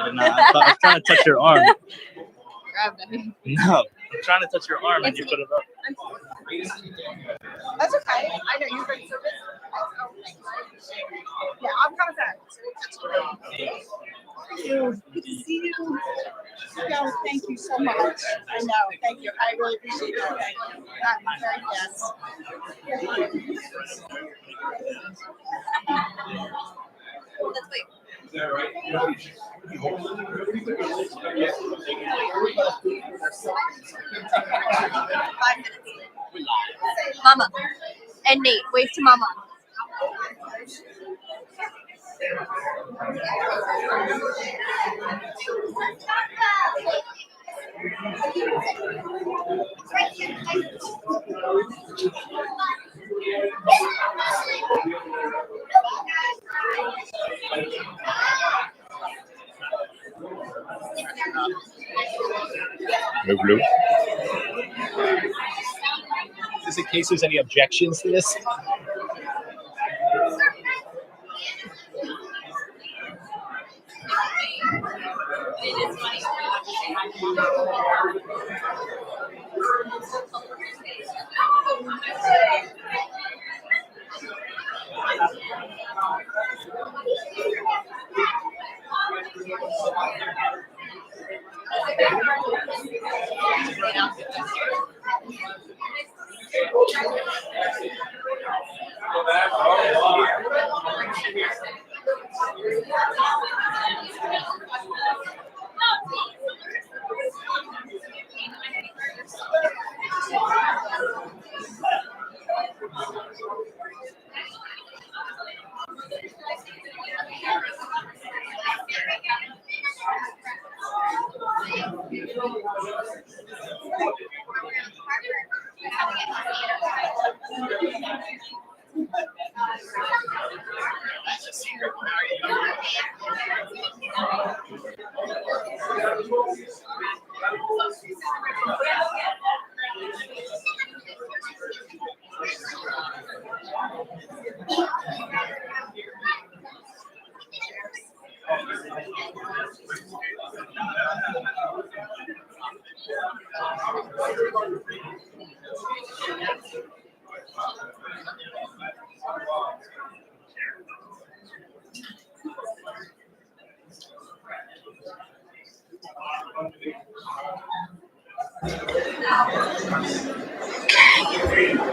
I was trying to touch your arm. Grab it. No, I'm trying to touch your arm and you put it up. That's okay. I know you've been service. Yeah, I'm coming back. Thank you. Good to see you. No, thank you so much. I know. Thank you. I really appreciate it. Thank you. I'm very yes. Let's wait. Mama. And Nate, wave to Mama. Hello. Just in case there's any objections to this.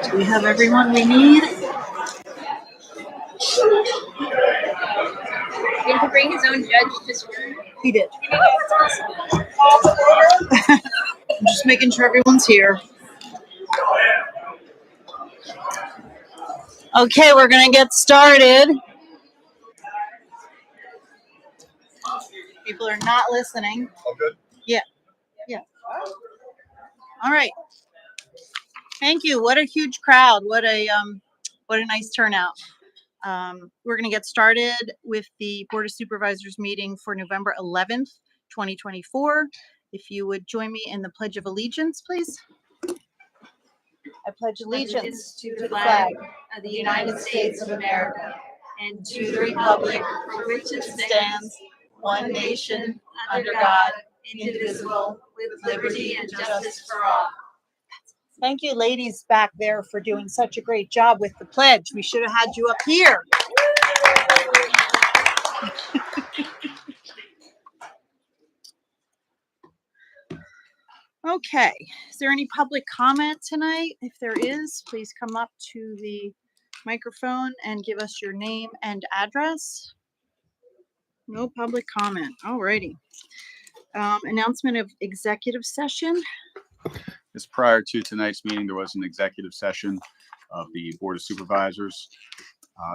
Do we have everyone we need? Did he bring his own judge to screw? He did. That's awesome. I'm just making sure everyone's here. Okay, we're going to get started. People are not listening. All good? Yeah. All right. Thank you. What a huge crowd. What a nice turnout. We're going to get started with the Board of Supervisors meeting for November 11th, 2024. If you would join me in the Pledge of Allegiance, please. I pledge allegiance to the flag of the United States of America and to the republic for which it stands, one nation, under God, indivisible, with liberty and justice for all. Thank you, ladies back there, for doing such a great job with the pledge. We should have had you up here. Okay, is there any public comment tonight? If there is, please come up to the microphone and give us your name and address. No public comment. Alrighty. Announcement of executive session. As prior to tonight's meeting, there was an executive session of the Board of Supervisors.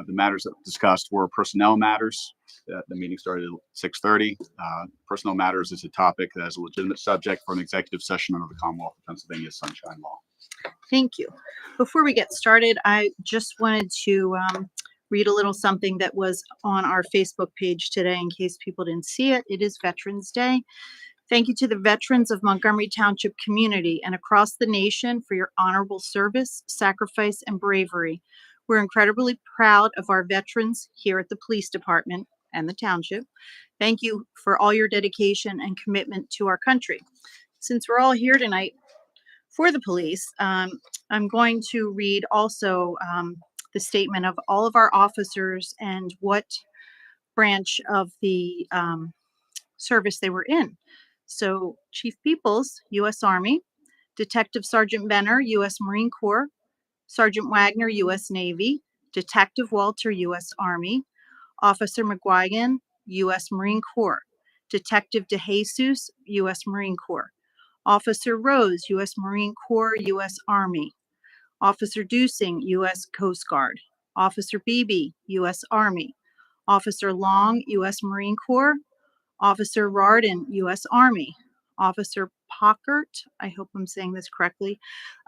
The matters that discussed were personnel matters. The meeting started at 6:30. Personnel matters is a topic that is a legitimate subject for an executive session under the Commonwealth of Pennsylvania Sunshine Law. Thank you. Before we get started, I just wanted to read a little something that was on our Facebook page today in case people didn't see it. It is Veterans Day. Thank you to the veterans of Montgomery Township community and across the nation for your honorable service, sacrifice, and bravery. We're incredibly proud of our veterans here at the police department and the township. Thank you for all your dedication and commitment to our country. Since we're all here tonight for the police, I'm going to read also the statement of all of our officers and what branch of the service they were in. So Chief Peoples, U.S. Army, Detective Sergeant Benner, U.S. Marine Corps, Sergeant Wagner, U.S. Navy, Detective Walter, U.S. Army, Officer McGuigan, U.S. Marine Corps. Detective DeJesus, U.S. Marine Corps. Officer Rose, U.S. Marine Corps, U.S. Army. Officer Dusing, U.S. Coast Guard. Officer Beebe, U.S. Army. Officer Long, U.S. Marine Corps. Officer Rardin, U.S. Army. Officer Pockert, I hope I'm saying this correctly,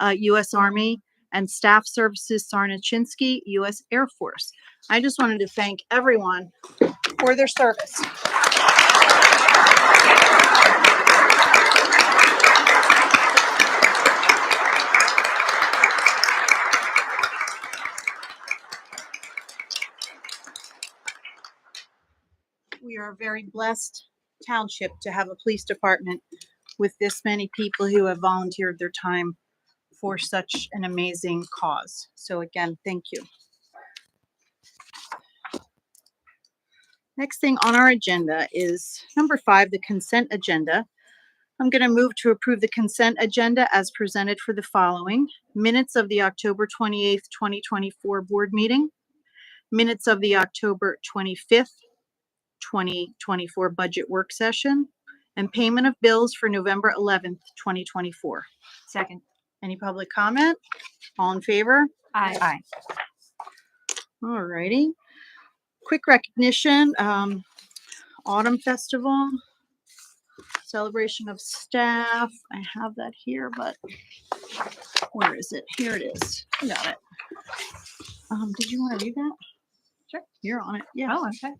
U.S. Army. And Staff Services Sarnachinsky, U.S. Air Force. I just wanted to thank everyone for their service. We are a very blessed township to have a police department with this many people who have volunteered their time for such an amazing cause. So again, thank you. Next thing on our agenda is number 5, the consent agenda. I'm going to move to approve the consent agenda as presented for the following: minutes of the October 28th, 2024 board meeting, minutes of the October 25th, 2024 budget work session, and payment of bills for November 11th, 2024. Second. Any public comment? All in favor? Aye. All righty. Quick recognition, Autumn Festival, celebration of staff. I have that here, but where is it? Here it is. I got it. Did you want to read that? Sure. You're on it. Yeah. Oh, okay.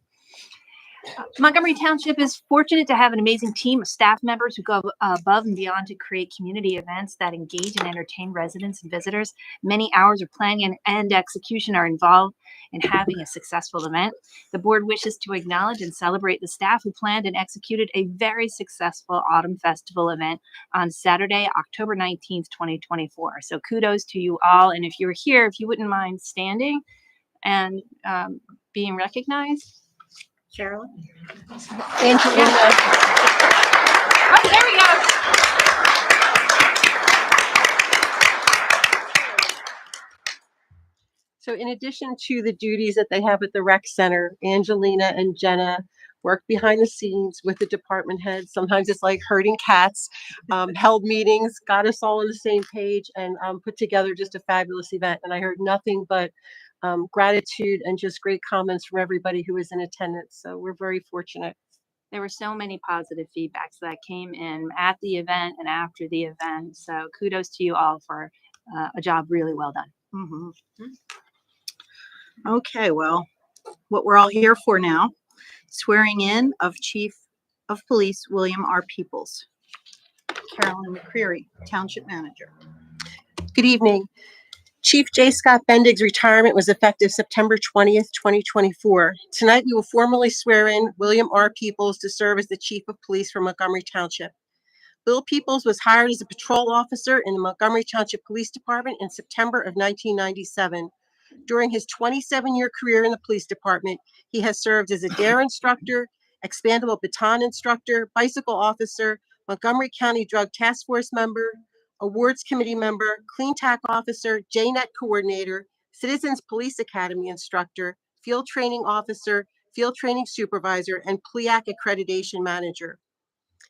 Montgomery Township is fortunate to have an amazing team of staff members who go above and beyond to create community events that engage and entertain residents and visitors. Many hours of planning and execution are involved in having a successful event. The board wishes to acknowledge and celebrate the staff who planned and executed a very successful Autumn Festival event on Saturday, October 19th, 2024. So kudos to you all. And if you're here, if you wouldn't mind standing and being recognized. Carolyn? Angelina. Oh, there we go. So in addition to the duties that they have at the rec center, Angelina and Jenna work behind the scenes with the department heads. Sometimes it's like herding cats, held meetings, got us all on the same page, and put together just a fabulous event. And I heard nothing but gratitude and just great comments from everybody who was in attendance. So we're very fortunate. There were so many positive feedbacks that came in at the event and after the event. So kudos to you all for a job really well done. Mm-hmm. Okay, well, what we're all here for now, swearing in of Chief of Police William R. Peoples. Carolyn McCreary, Township Manager. Good evening. Chief J. Scott Bendig's retirement was effective September 20th, 2024. Tonight, we will formally swear in William R. Peoples to serve as the Chief of Police for Montgomery Township. Bill Peoples was hired as a patrol officer in the Montgomery Township Police Department in September of 1997. During his 27-year career in the police department, he has served as a DARE instructor, expandable baton instructor, bicycle officer, Montgomery County Drug Task Force member, Awards Committee member, Clean TAC officer, JNET coordinator, Citizens Police Academy instructor, field training officer, field training supervisor, and PLEAC accreditation manager.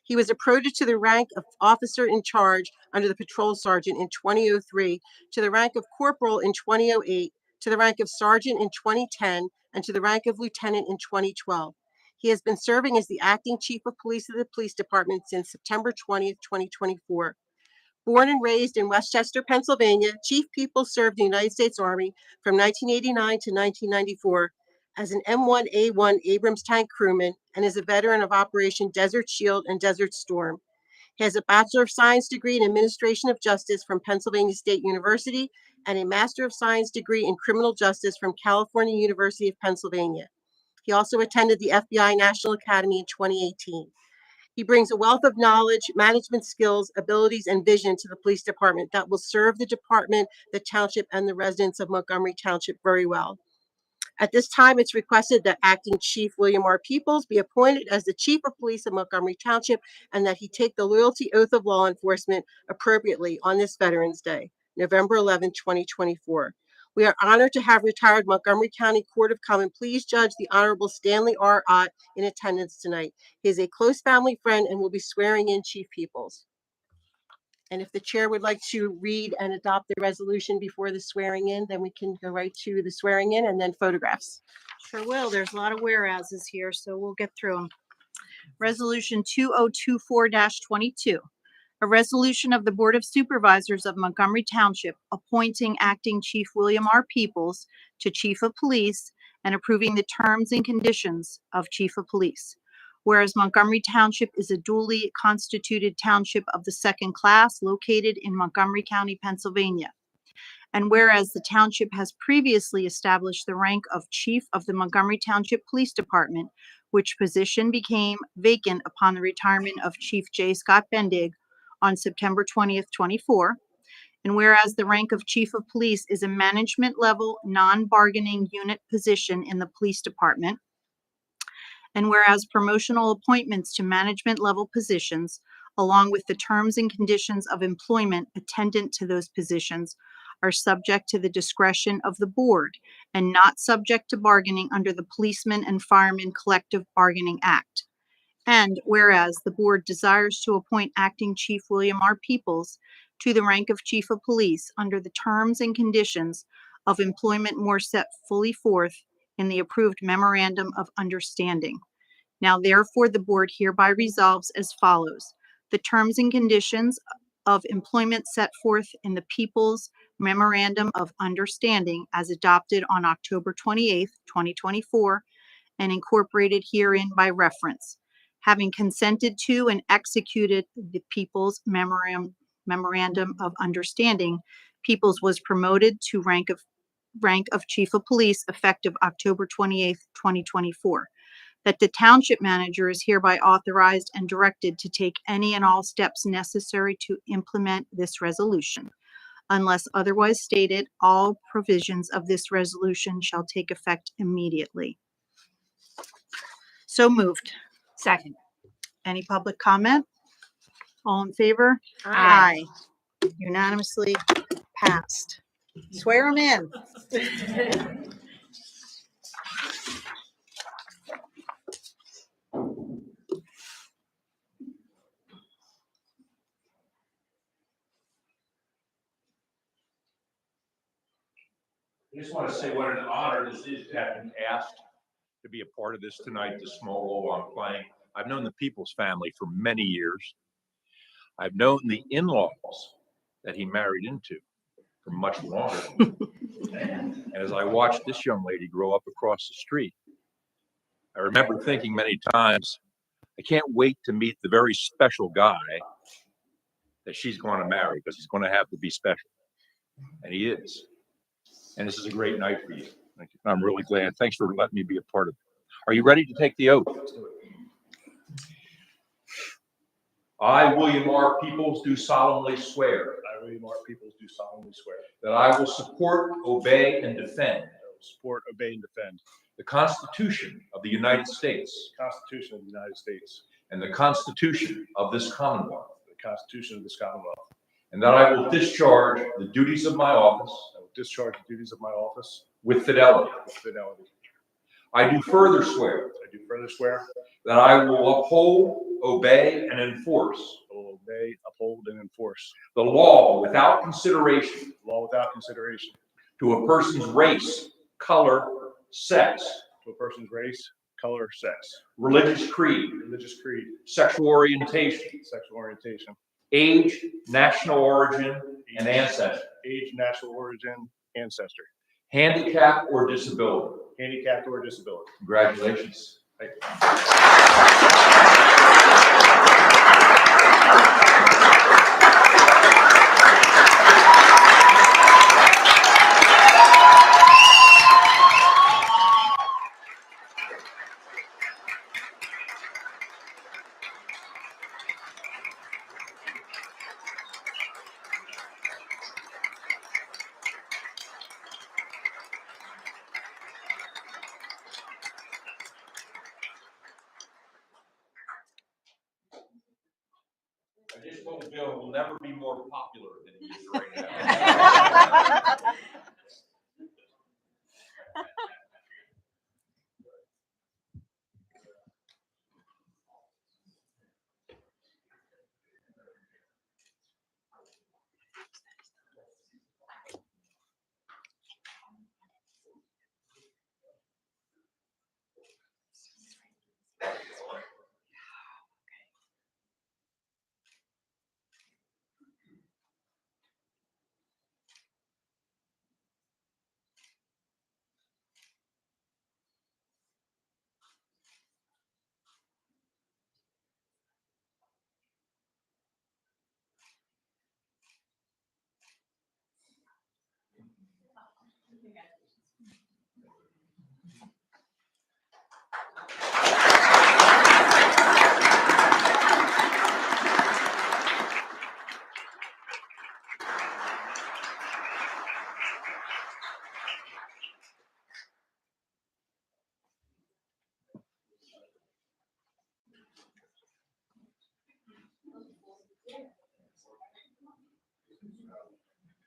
He was promoted to the rank of officer in charge under the patrol sergeant in 2003, to the rank of corporal in 2008, to the rank of sergeant in 2010, and to the rank of lieutenant in 2012. He has been serving as the acting chief of police of the police department since September 20th, 2024. Born and raised in Westchester, Pennsylvania, Chief Peoples served the United States Army from 1989 to 1994 as an M1A1 Abrams tank crewman and is a veteran of Operation Desert Shield and Desert Storm. He has a Bachelor of Science degree in Administration of Justice from Pennsylvania State University and a Master of Science degree in Criminal Justice from California University of Pennsylvania. He also attended the FBI National Academy in 2018. He brings a wealth of knowledge, management skills, abilities, and vision to the police department that will serve the department, the township, and the residents of Montgomery Township very well. At this time, it's requested that Acting Chief William R. Peoples be appointed as the Chief of Police of Montgomery Township and that he take the loyalty oath of law enforcement appropriately on this Veterans Day, November 11, 2024. We are honored to have retired Montgomery County Court of Common Pleas Judge, the Honorable Stanley R. Ott, in attendance tonight. He is a close family friend and will be swearing in Chief Peoples. And if the chair would like to read and adopt the resolution before the swearing in, then we can go right to the swearing in and then photographs. Sure will. There's a lot of whereases here, so we'll get through them. Resolution 2024-22. A resolution of the Board of Supervisors of Montgomery Township appointing acting Chief William R. Peoples to Chief of Police and approving the terms and conditions of Chief of Police. Whereas Montgomery Township is a duly constituted township of the second class located in Montgomery County, Pennsylvania. And whereas the township has previously established the rank of Chief of the Montgomery Township Police Department, which position became vacant upon the retirement of Chief J. Scott Bendig on September 20th, 24. And whereas the rank of Chief of Police is a management level, non-bargaining unit position in the police department. And whereas promotional appointments to management level positions, along with the terms and conditions of employment attendant to those positions, are subject to the discretion of the board and not subject to bargaining under the Policemen and Firemen Collective Bargaining Act. And whereas the board desires to appoint acting Chief William R. Peoples to the rank of Chief of Police under the terms and conditions of employment more set fully forth in the approved memorandum of understanding. Now therefore, the board hereby resolves as follows. The terms and conditions of employment set forth in the Peoples Memorandum of Understanding as adopted on October 28th, 2024, and incorporated herein by reference. Having consented to and executed the Peoples Memorandum of Understanding, Peoples was promoted to rank of Chief of Police effective October 28th, 2024. That the township manager is hereby authorized and directed to take any and all steps necessary to implement this resolution. Unless otherwise stated, all provisions of this resolution shall take effect immediately. So moved. Second. Any public comment? All in favor? Aye. Unanimously passed. Swear them in. I just want to say what an honor this is to have been asked to be a part of this tonight, the small role I'm playing. I've known the Peoples family for many years. I've known the in-laws that he married into for much longer. And as I watched this young lady grow up across the street, I remember thinking many times, I can't wait to meet the very special guy that she's going to marry, because he's going to have to be special. And he is. And this is a great night for you. I'm really glad. Thanks for letting me be a part of it. Are you ready to take the oath? I, William R. Peoples, do solemnly swear. I, William R. Peoples, do solemnly swear that I will support, obey, and defend I will support, obey, and defend the Constitution of the United States the Constitution of the United States and the Constitution of this Commonwealth, and the Constitution of this Commonwealth, and that I will discharge the duties of my office I will discharge the duties of my office with fidelity. with fidelity. I do further swear I do further swear that I will uphold, obey, and enforce I will obey, uphold, and enforce the law without consideration the law without consideration to a person's race, color, sex, to a person's race, color, sex, religious creed, religious creed, sexual orientation, sexual orientation, age, national origin, and ancestry, age, national origin, ancestry, handicap, or disability. handicapped, or disability. Congratulations. Thank you. I just told Bill will never be more popular than he is right now.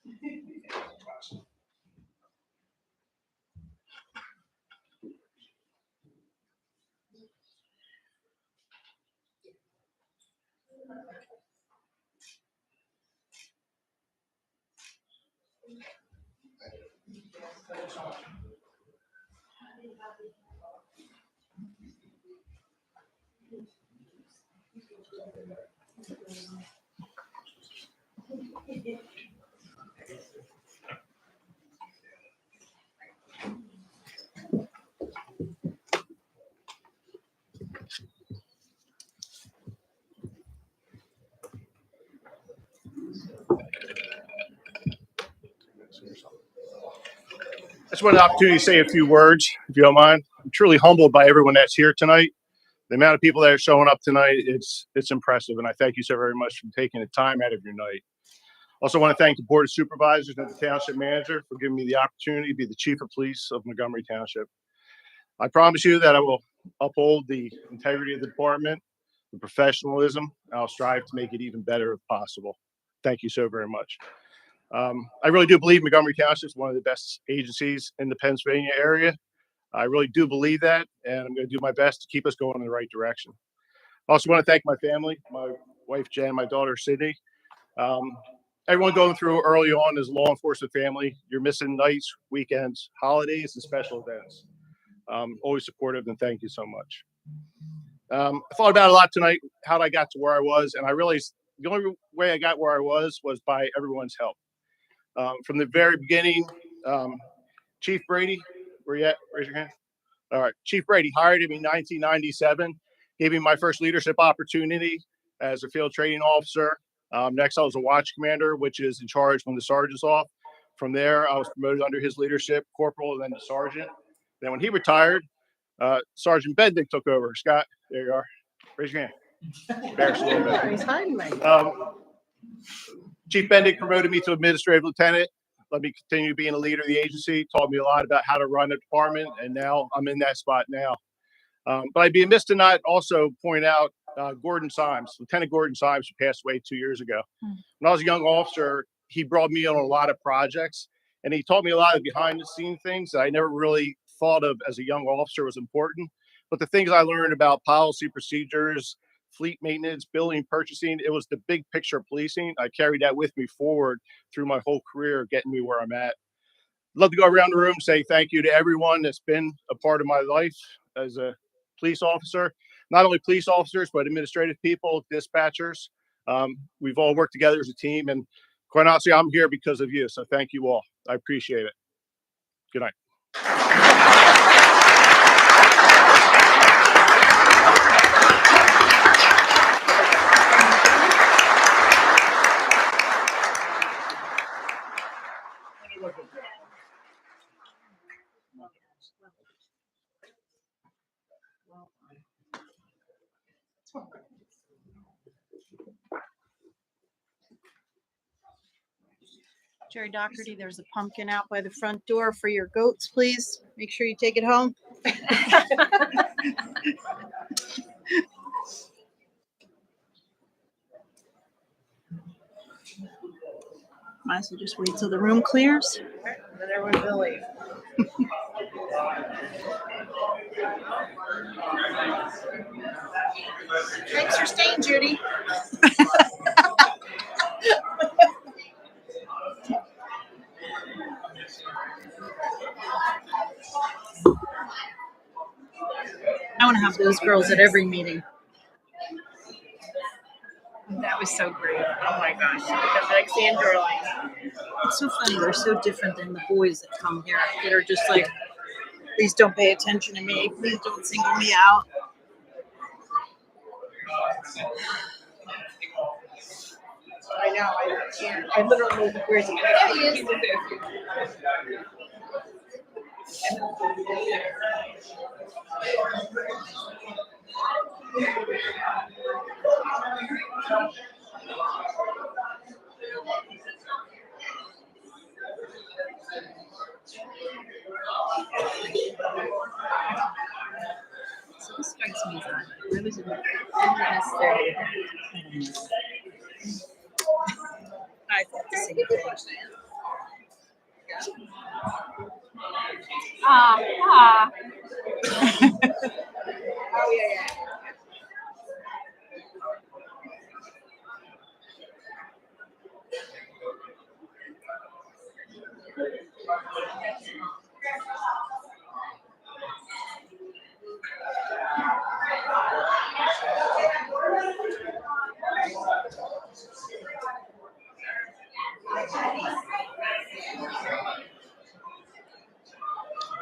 I just want an opportunity to say a few words, if you don't mind. I'm truly humbled by everyone that's here tonight. The amount of people that are showing up tonight, it's impressive, and I thank you so very much for taking the time out of your night. Also want to thank the Board of Supervisors and the Township Manager for giving me the opportunity to be the Chief of Police of Montgomery Township. I promise you that I will uphold the integrity of the department, the professionalism, and I'll strive to make it even better if possible. Thank you so very much. I really do believe Montgomery Township is one of the best agencies in the Pennsylvania area. I really do believe that, and I'm going to do my best to keep us going in the right direction. I also want to thank my family, my wife, Jen, my daughter, Sydney. Everyone going through early on as a law enforcement family, you're missing nights, weekends, holidays, and special events. Always supportive, and thank you so much. I thought about it a lot tonight, how I got to where I was, and I realized the only way I got where I was by everyone's help. From the very beginning, Chief Brady, where you at? Raise your hand. All right. Chief Brady hired me in 1997, gave me my first leadership opportunity as a field training officer. Next, I was a watch commander, which is in charge when the sergeant's off. From there, I was promoted under his leadership, corporal, and then to sergeant. Then when he retired, Sergeant Bendick took over. Scott, there you are. Raise your hand. Embarrassed a little bit. He's hiding right. Chief Bendick promoted me to administrative lieutenant, let me continue being a leader of the agency, taught me a lot about how to run a department, and now I'm in that spot now. But I'd be amiss to not also point out Gordon Symes, Lieutenant Gordon Symes, who passed away 2 years ago. When I was a young officer, he brought me on a lot of projects, and he taught me a lot of behind-the-scene things that I never really thought of as a young officer was important. But the things I learned about policy, procedures, fleet maintenance, building, purchasing, it was the big picture of policing. I carried that with me forward through my whole career, getting me where I'm at. I'd love to go around the room and say thank you to everyone that's been a part of my life as a police officer. Not only police officers, but administrative people, dispatchers. We've all worked together as a team, and quite honestly, I'm here because of you. So thank you all. I appreciate it. Good night. Jerry Doherty, there's a pumpkin out by the front door for your goats, please. Make sure you take it home. Might as well just wait till the room clears. Then everyone will leave. Thanks for staying, Judy. I want to have those girls at every meeting. That was so great. Oh my gosh. Because like Sam Darling. It's so funny. They're so different than the boys that come here that are just like, please don't pay attention to me. Please don't single me out. I know. I can't. I literally moved. Where's he? There he is. So this strikes me as odd. Where was it? I thought the same thing.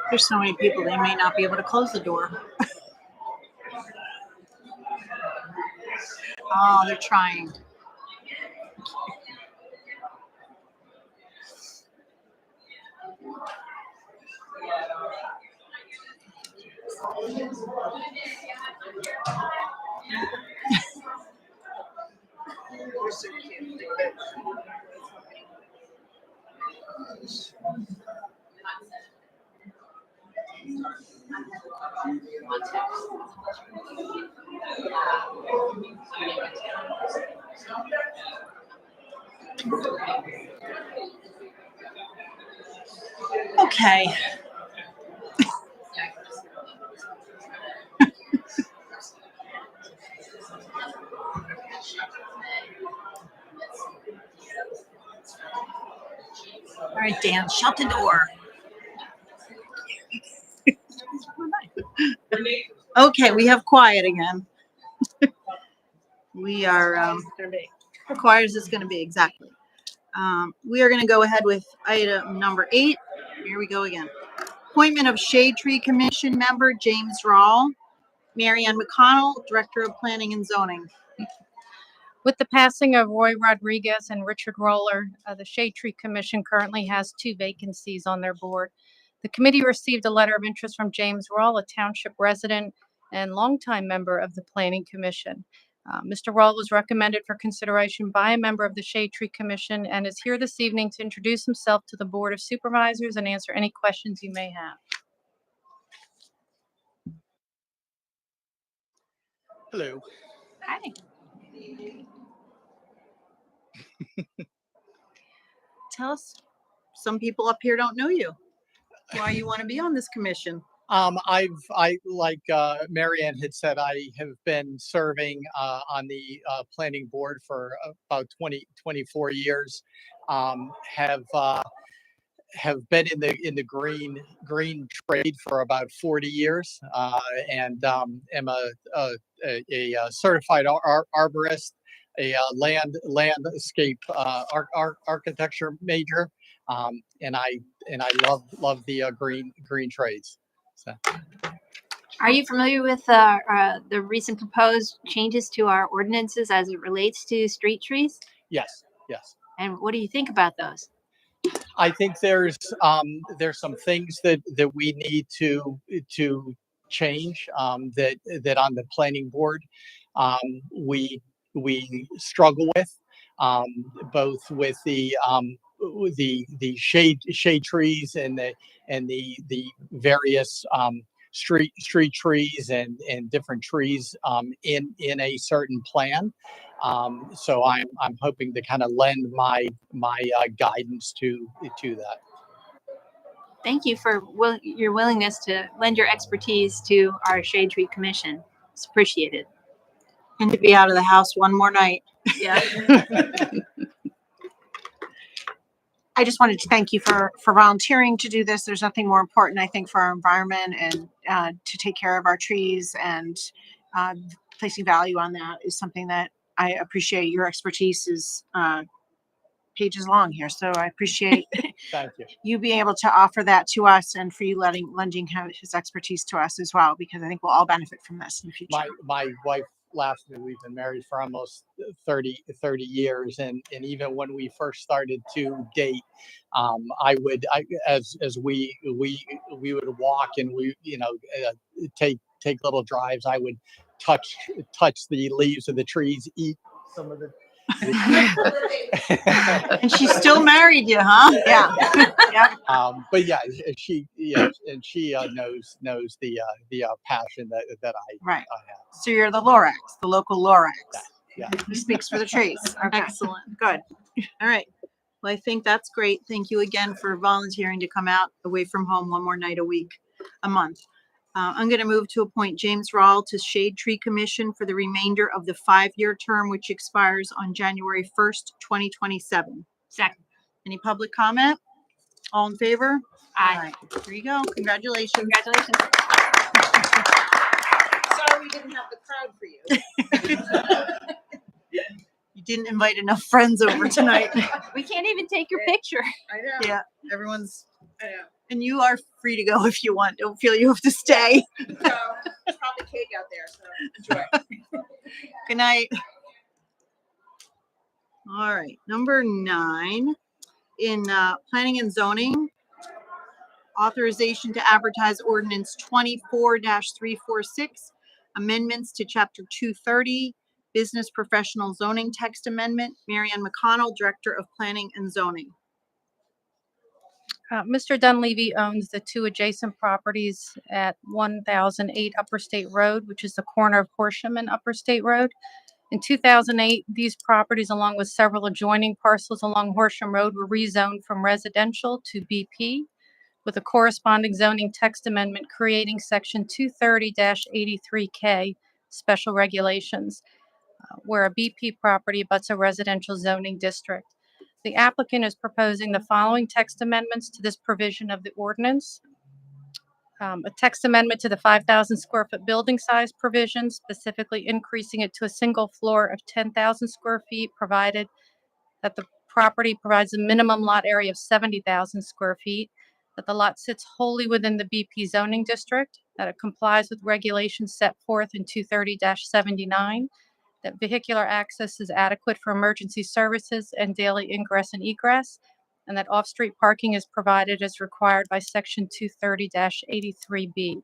There's so many people, they may not be able to close the door. Oh, they're trying. Okay. All right, Dan, shut the door. Okay, we have quiet again. We are, quiet as it's going to be, exactly. We are going to go ahead with item number 8. Here we go again. Appointment of Shade Tree Commission member James Rawl. Mary Ann McConnell, Director of Planning and Zoning. With the passing of Roy Rodriguez and Richard Roller, the Shade Tree Commission currently has 2 vacancies on their board. The committee received a letter of interest from James Rawl, a township resident and longtime member of the Planning Commission. Mr. Rawl was recommended for consideration by a member of the Shade Tree Commission and is here this evening to introduce himself to the Board of Supervisors and answer any questions you may have. Hello. Hi. Tell us, some people up here don't know you. Why you want to be on this commission? Like Mary Ann had said, I have been serving on the planning board for about 24 years. Have been in the green trade for about 40 years, and am a certified arborist, a landscape architecture major, and I love the green trades. So. Are you familiar with the recent proposed changes to our ordinances as it relates to street trees? Yes. And what do you think about those? I think there's some things that we need to change, that on the planning board we struggle with, both with the shade trees and the various street trees and different trees in a certain plan. So I'm hoping to kind of lend my guidance to that. Thank you for your willingness to lend your expertise to our Shade Tree Commission. It's appreciated. And to be out of the house one more night. Yeah. I just wanted to thank you for volunteering to do this. There's nothing more important, I think, for our environment and to take care of our trees, and placing value on that is something that I appreciate. Your expertise is pages long here, so I appreciate Thank you. you being able to offer that to us, and for you lending his expertise to us as well, because I think we'll all benefit from this in the future. My wife laughs at me. We've been married for almost 30 years, and even when we first started to date, as we would walk and we take little drives, I would touch the leaves of the trees, eat some of the And she still married you, huh? Yeah. Yeah. But yeah, she knows the passion that I have. So you're the Lorax, the local Lorax. Yeah. He speaks for the trees. Okay. Excellent. Good. All right. Well, I think that's great. Thank you again for volunteering to come out away from home one more night a month. I'm going to move to appoint James Rawl to Shade Tree Commission for the remainder of the 5-year term, which expires on January 1st, 2027. Second. Any public comment? All in favor? Aye. There you go. Congratulations. Congratulations. Sorry we didn't have the crowd for you. You didn't invite enough friends over tonight. We can't even take your picture. I know. Yeah, everyone's, I know. and you are free to go if you want. Don't feel you have to stay. So there's probably cake out there, so enjoy. Good night. All right, number 9 in planning and zoning. Authorization to advertise ordinance 24-346, amendments to chapter 230, business professional zoning text amendment. Mary Ann McConnell, Director of Planning and Zoning. Mr. Dunleavy owns the 2 adjacent properties at 1008 Upper State Road, which is the corner of Horsham and Upper State Road. In 2008, these properties, along with several adjoining parcels along Horsham Road, were rezoned from residential to BP, with a corresponding zoning text amendment creating section 230-83K special regulations, where a BP property abuts a residential zoning district. The applicant is proposing the following text amendments to this provision of the ordinance. A text amendment to the 5,000 square foot building size provision, specifically increasing it to a single floor of 10,000 square feet, provided that the property provides a minimum lot area of 70,000 square feet, that the lot sits wholly within the BP zoning district, that it complies with regulations set forth in 230-79, that vehicular access is adequate for emergency services and daily ingress and egress, and that off-street parking is provided as required by section 230-83B.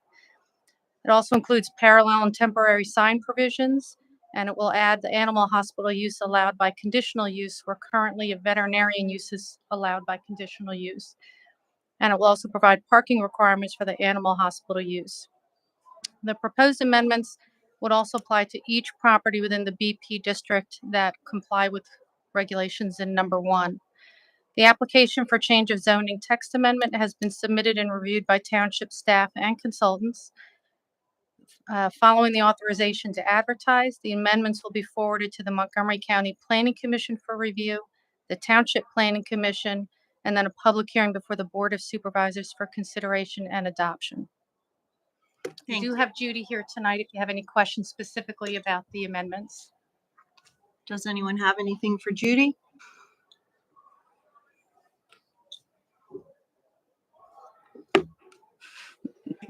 It also includes parallel and temporary sign provisions, and it will add the animal hospital use allowed by conditional use, where currently a veterinarian use is allowed by conditional use. And it will also provide parking requirements for the animal hospital use. The proposed amendments would also apply to each property within the BP district that comply with regulations in number 1. The application for change of zoning text amendment has been submitted and reviewed by township staff and consultants. Following the authorization to advertise, the amendments will be forwarded to the Montgomery County Planning Commission for review, the Township Planning Commission, and then a public hearing before the Board of Supervisors for consideration and adoption. We Thank do you. have Judy here tonight if you have any questions specifically about the amendments. Does anyone have anything for Judy? I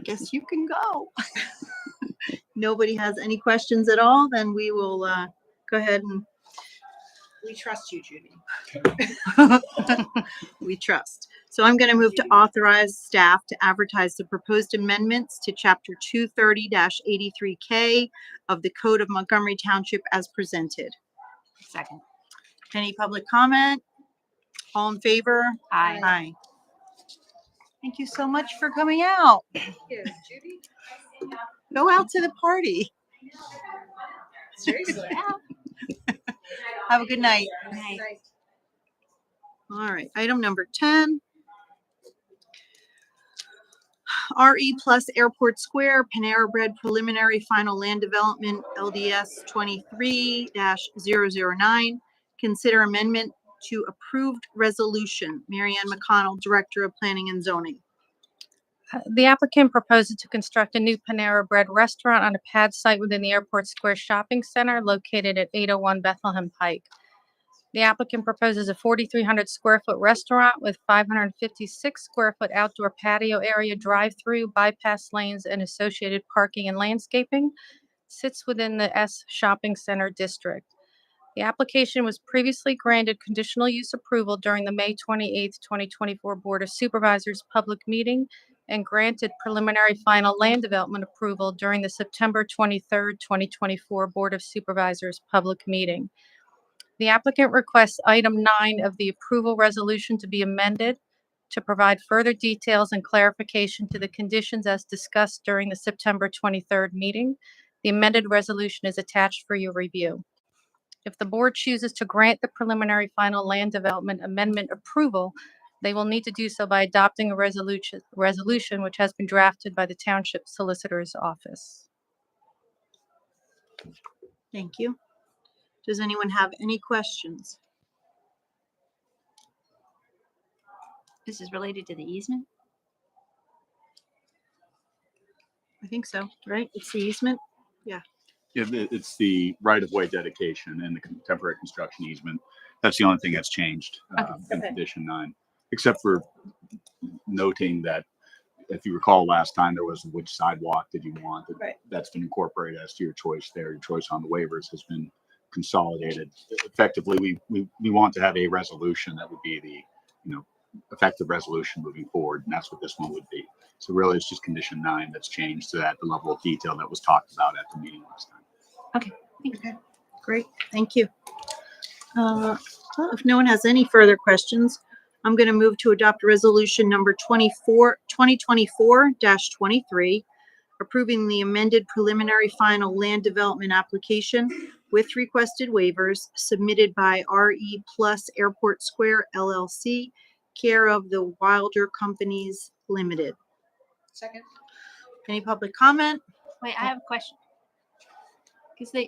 guess you can go. Nobody has any questions at all, then we will go ahead and We trust you, Judy. we trust. So I'm going to move to authorize staff to advertise the proposed amendments to chapter 230-83K of the Code of Montgomery Township as presented. Second. Any public comment? All in favor? Aye. Aye. Thank you so much for coming out. Thank you, Judy. Go out to the party. Seriously. Have a good night. Night. All right, item number 10. RE Plus Airport Square, Panera Bread Preliminary Final Land Development, LDS 23-009. Consider amendment to approved resolution. Mary Ann McConnell, Director of Planning and Zoning. The applicant proposes to construct a new Panera Bread restaurant on a pad site within the Airport Square Shopping Center located at 801 Bethlehem Pike. The applicant proposes a 4,300 square foot restaurant with 556 square foot outdoor patio area, drive-through, bypass lanes, and associated parking and landscaping. Sits within the S Shopping Center district. The application was previously granted conditional use approval during the May 28th, 2024 Board of Supervisors public meeting and granted preliminary final land development approval during the September 23rd, 2024 Board of Supervisors public meeting. The applicant requests item 9 of the approval resolution to be amended to provide further details and clarification to the conditions as discussed during the September 23rd meeting. The amended resolution is attached for your review. If the board chooses to grant the preliminary final land development amendment approval, they will need to do so by adopting a resolution which has been drafted by the Township Solicitor's Office. Thank you. Does anyone have any questions? This is related to the easement. I think so, right? It's the easement. It's the right-of-way dedication and the temporary construction easement. That's the only thing that's changed in Okay. condition 9, except for noting that if you recall last time, there was which sidewalk did you want? Right. That's been incorporated as to your choice there. Your choice on the waivers has been consolidated. Effectively, we want to have a resolution that would be the, effective resolution moving forward, and that's what this one would be. So really, it's just condition 9 that's changed to that, the level of detail that was talked about at the meeting last time. Okay. Great, thank you. If no one has any further questions, I'm going to move to adopt resolution number 2024-23, approving the amended preliminary final land development application with requested waivers submitted by RE Plus Airport Square LLC, care of the Wilder Companies Limited. Second. Any public comment? Wait, I have a question. Because the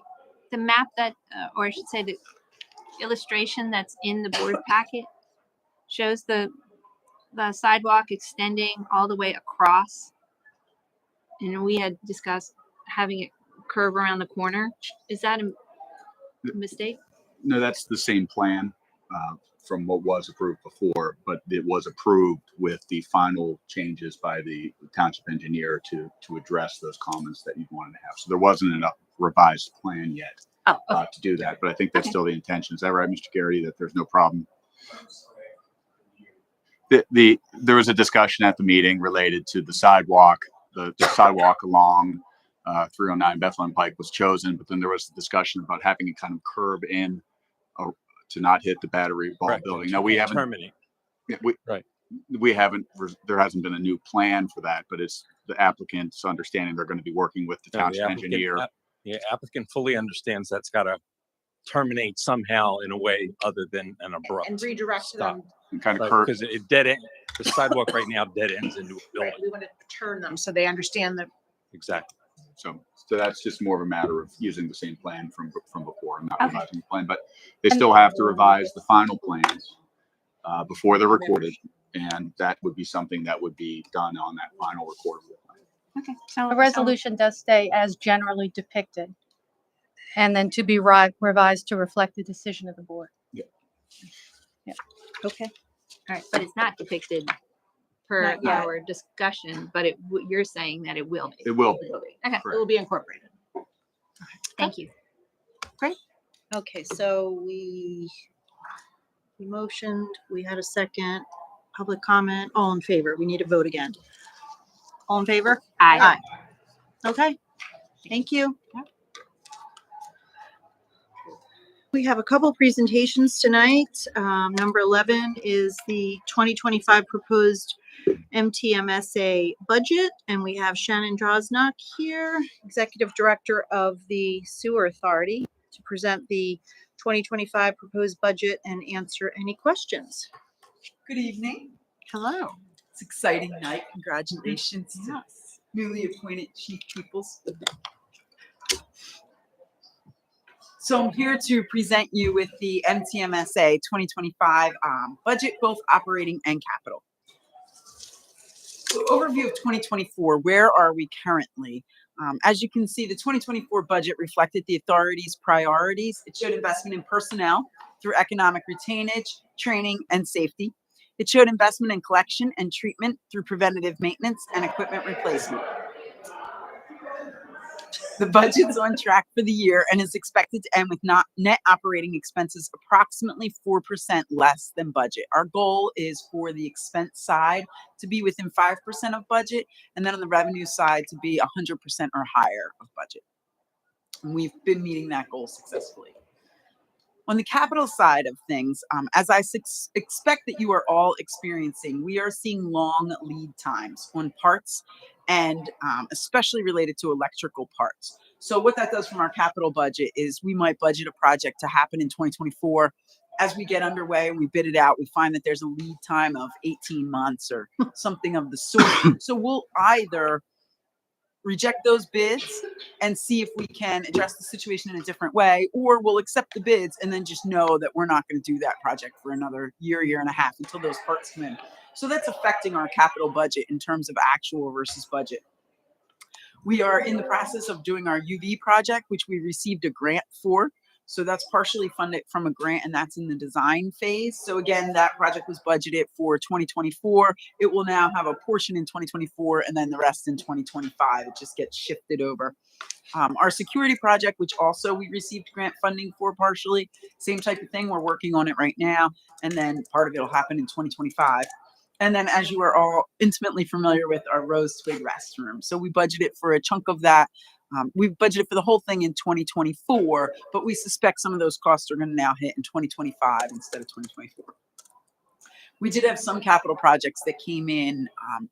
map that, or I should say the illustration that's in the board packet shows the sidewalk extending all the way across. And we had discussed having it curve around the corner. Is that a mistake? No, that's the same plan from what was approved before, but it was approved with the final changes by the township engineer to address those comments that you wanted to have. So there wasn't a revised plan yet to do that, but I think that's still the intention. Is that right, Mr. Garrity, that there's no problem? There was a discussion at the meeting related to the sidewalk. The sidewalk along 309 Bethlehem Pike was chosen, but then there was a discussion about having it kind of curve in to not hit the Battery Ball building. Now we haven't terminate. We haven't. There hasn't been a new plan for that, but it's the applicant's understanding they're going to be working with the township engineer. The applicant fully understands that's got to terminate somehow in a way other than an abrupt And redirect stop. them. And kind of curve Because it dead end. The sidewalk right now dead ends into a Right, building. we want to turn them so they understand that. Exactly. So that's just more of a matter of using the same plan from before and not revising the plan. But they still have to revise the final plans before they're recorded, and that would be something that would be done on that final recordable plan. Okay. So The resolution does stay as generally depicted, and then to be revised to reflect the decision of the board. Okay. All right, but it's not depicted per Not yet. our discussion, but you're saying that it will be. It will be. Okay, It will be incorporated. thank you. Okay, so we motioned, we had a second, public comment, all in favor. We need to vote again. All in favor? Aye. Okay, thank you. We have a couple presentations tonight. Number 11 is the 2025 proposed MTMSA budget, and we have Shannon Drosnock here, Executive Director of the Sewer Authority, to present the 2025 proposed budget and answer any questions. Good evening. Hello. It's an exciting night. Congratulations to newly appointed Chief Peoples. So I'm here to present you with the MTMSA 2025 budget, both operating and capital. So overview of 2024, where are we currently? As you can see, the 2024 budget reflected the authority's priorities. It showed investment in personnel through economic retainage, training, and safety. It showed investment in collection and treatment through preventative maintenance and equipment replacement. The budget's on track for the year and is expected to end with net operating expenses approximately 4% less than budget. Our goal is for the expense side to be within 5% of budget, and then on the revenue side to be 100% or higher of budget. And we've been meeting that goal successfully. On the capital side of things, as I expect that you are all experiencing, we are seeing long lead times on parts and especially related to electrical parts. So what that does from our capital budget is we might budget a project to happen in 2024. As we get underway and we bid it out, we find that there's a lead time of 18 months or something of the sort. So we'll either reject those bids and see if we can address the situation in a different way, or we'll accept the bids and then just know that we're not going to do that project for another year and a half until those parts come in. So that's affecting our capital budget in terms of actual versus budget. We are in the process of doing our UV project, which we received a grant for. So that's partially funded from a grant, and that's in the design phase. So again, that project was budgeted for 2024. It will now have a portion in 2024 and then the rest in 2025. It just gets shifted over. Our security project, which also we received grant funding for partially, same type of thing. We're working on it right now, and then part of it will happen in 2025. And then, as you are all intimately familiar with, our Rose Twig restroom. So we budgeted for a chunk of that. We budgeted for the whole thing in 2024, but we suspect some of those costs are going to now hit in 2025 instead of 2024. We did have some capital projects that came in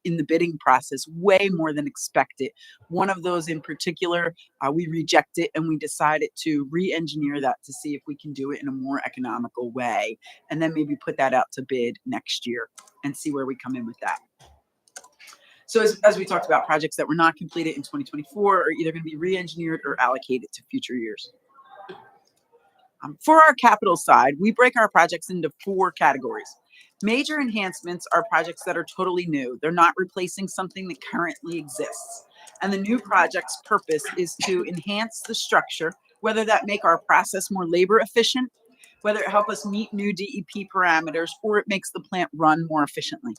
the bidding process way more than expected. One of those in particular, we rejected and we decided to re-engineer that to see if we can do it in a more economical way, and then maybe put that out to bid next year and see where we come in with that. So as we talked about, projects that were not completed in 2024 are either going to be re-engineered or allocated to future years. For our capital side, we break our projects into 4 categories. Major enhancements are projects that are totally new. They're not replacing something that currently exists. And the new project's purpose is to enhance the structure, whether that make our process more labor efficient, whether it help us meet new DEP parameters, or it makes the plant run more efficiently.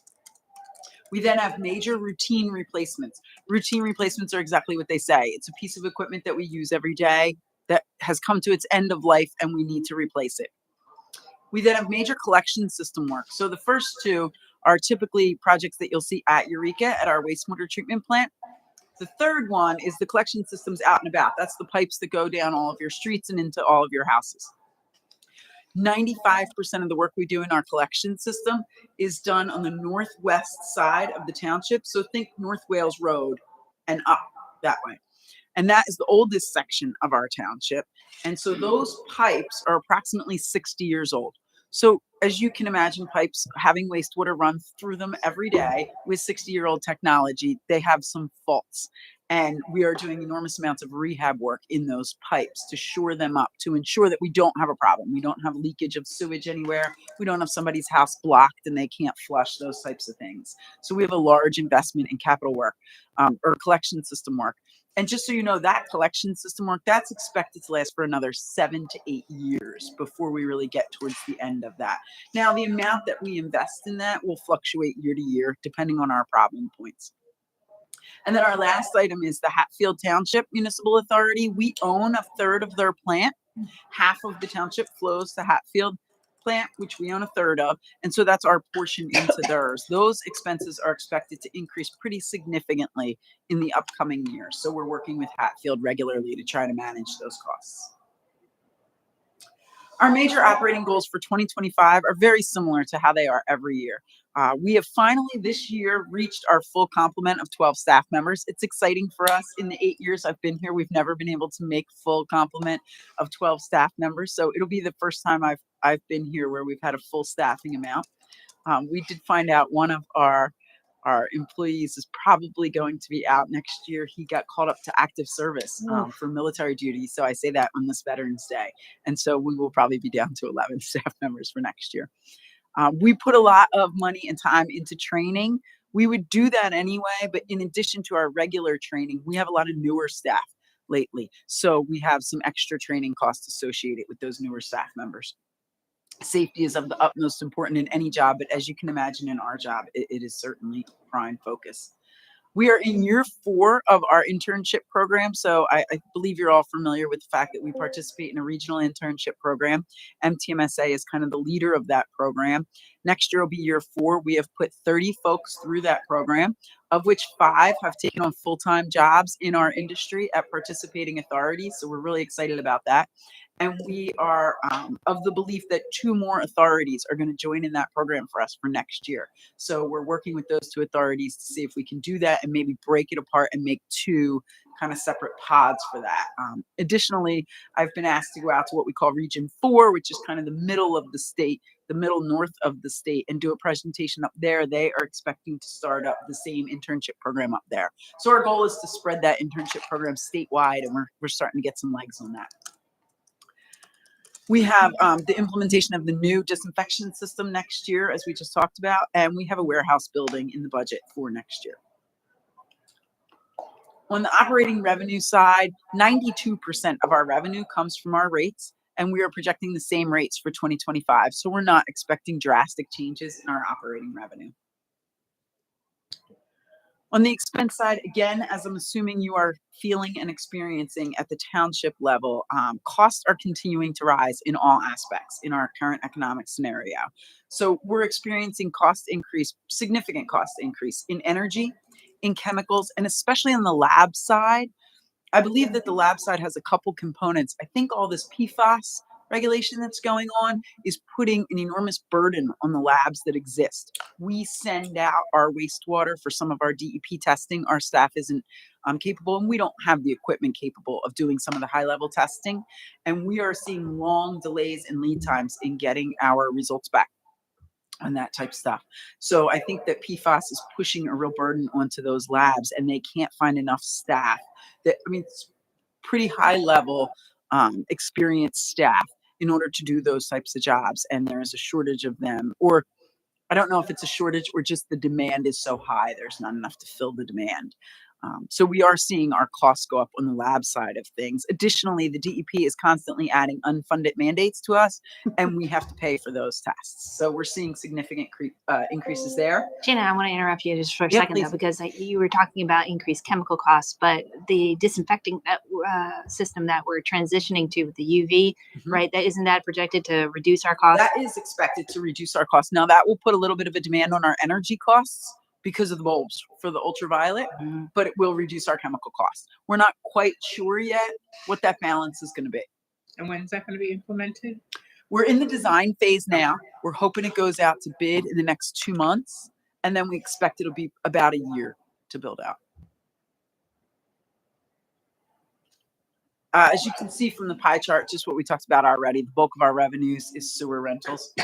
We then have major routine replacements. Routine replacements are exactly what they say. It's a piece of equipment that we use every day that has come to its end of life and we need to replace it. We then have major collection system work. So the first 2 are typically projects that you'll see at Eureka at our wastewater treatment plant. The third one is the collection systems out and about. That's the pipes that go down all of your streets and into all of your houses. 95% of the work we do in our collection system is done on the northwest side of the township. So think North Wales Road and up that way. And that is the oldest section of our township. And so those pipes are approximately 60 years old. So as you can imagine, pipes having wastewater run through them every day with 60-year-old technology, they have some faults. And we are doing enormous amounts of rehab work in those pipes to shore them up, to ensure that we don't have a problem. We don't have leakage of sewage anywhere. We don't have somebody's house blocked and they can't flush, those types of things. So we have a large investment in capital work or collection system work. And just so you know, that collection system work, that's expected to last for another 7 to 8 years before we really get towards the end of that. Now, the amount that we invest in that will fluctuate year to year, depending on our problem points. And then our last item is the Hatfield Township Municipal Authority. We own a third of their plant. Half of the township flows to Hatfield plant, which we own a third of. And so that's our portion into theirs. Those expenses are expected to increase pretty significantly in the upcoming years. So we're working with Hatfield regularly to try to manage those costs. Our major operating goals for 2025 are very similar to how they are every year. We have finally this year reached our full complement of 12 staff members. It's exciting for us. In the 8 years I've been here, we've never been able to make full complement of 12 staff members. So it'll be the first time I've been here where we've had a full staffing amount. We did find out one of our employees is probably going to be out next year. He got called up to active service for military duty. So I say that on this Veterans Day. And so we will probably be down to 11 staff members for next year. We put a lot of money and time into training. We would do that anyway, but in addition to our regular training, we have a lot of newer staff lately. So we have some extra training costs associated with those newer staff members. Safety is of the utmost importance in any job, but as you can imagine in our job, it is certainly prime focus. We are in year 4 of our internship program. So I believe you're all familiar with the fact that we participate in a regional internship program. MTMSA is kind of the leader of that program. Next year will be year 4. We have put 30 folks through that program, of which 5 have taken on full-time jobs in our industry at participating authorities. So we're really excited about that. And we are of the belief that 2 more authorities are going to join in that program for us for next year. So we're working with those 2 authorities to see if we can do that and maybe break it apart and make 2 kind of separate pods for that. Additionally, I've been asked to go out to what we call Region 4, which is kind of the middle of the state, the middle north of the state, and do a presentation up there. They are expecting to start up the same internship program up there. So our goal is to spread that internship program statewide, and we're starting to get some legs on that. We have the implementation of the new disinfection system next year, as we just talked about, and we have a warehouse building in the budget for next year. On the operating revenue side, 92% of our revenue comes from our rates, and we are projecting the same rates for 2025. So we're not expecting drastic changes in our operating revenue. On the expense side, again, as I'm assuming you are feeling and experiencing at the township level, costs are continuing to rise in all aspects in our current economic scenario. So we're experiencing significant cost increase in energy, in chemicals, and especially on the lab side. I believe that the lab side has a couple components. I think all this PFAS regulation that's going on is putting an enormous burden on the labs that exist. We send out our wastewater for some of our DEP testing. Our staff isn't capable, and we don't have the equipment capable of doing some of the high-level testing. And we are seeing long delays and lead times in getting our results back on that type of stuff. So I think that PFAS is pushing a real burden onto those labs, and they can't find enough staff. It's pretty high level experienced staff in order to do those types of jobs, and there is a shortage of them. Or I don't know if it's a shortage or just the demand is so high there's not enough to fill the demand. So we are seeing our costs go up on the lab side of things. Additionally, the DEP is constantly adding unfunded mandates to us, and we have to pay for those tests. So we're seeing significant increases there. Jana, I want to interrupt you just for a Yeah, second, please. though, because you were talking about increased chemical costs, but the disinfecting system that we're transitioning to with the UV, right? Isn't that projected to reduce our costs? That is expected to reduce our costs. Now, that will put a little bit of a demand on our energy costs because of the bulbs for the ultraviolet, but it will reduce our chemical costs. We're not quite sure yet what that balance is going to be. And when is that going to be implemented? We're in the design phase now. We're hoping it goes out to bid in the next 2 months, and then we expect it'll be about a year to build out. As you can see from the pie chart, just what we talked about already, the bulk of our revenues is sewer rentals.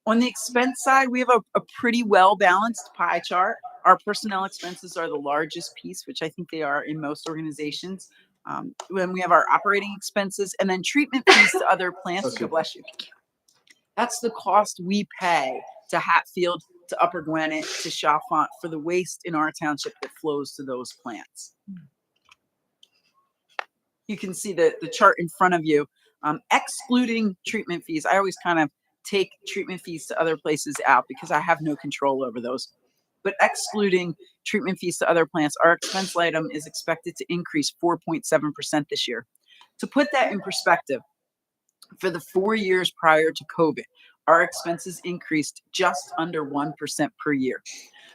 On the expense side, we have a pretty well-balanced pie chart. Our personnel expenses are the largest piece, which I think they are in most organizations. When we have our operating expenses and then treatment fees to other plants. God bless you. That's the cost we pay to Hatfield, to Upper Gwinnett, to Chalfont for the waste in our township that flows to those plants. You can see the chart in front of you, excluding treatment fees. I always kind of take treatment fees to other places out because I have no control over those. But excluding treatment fees to other plants, our expense item is expected to increase 4.7% this year. To put that in perspective, for the 4 years prior to COVID, our expenses increased just under 1% per year.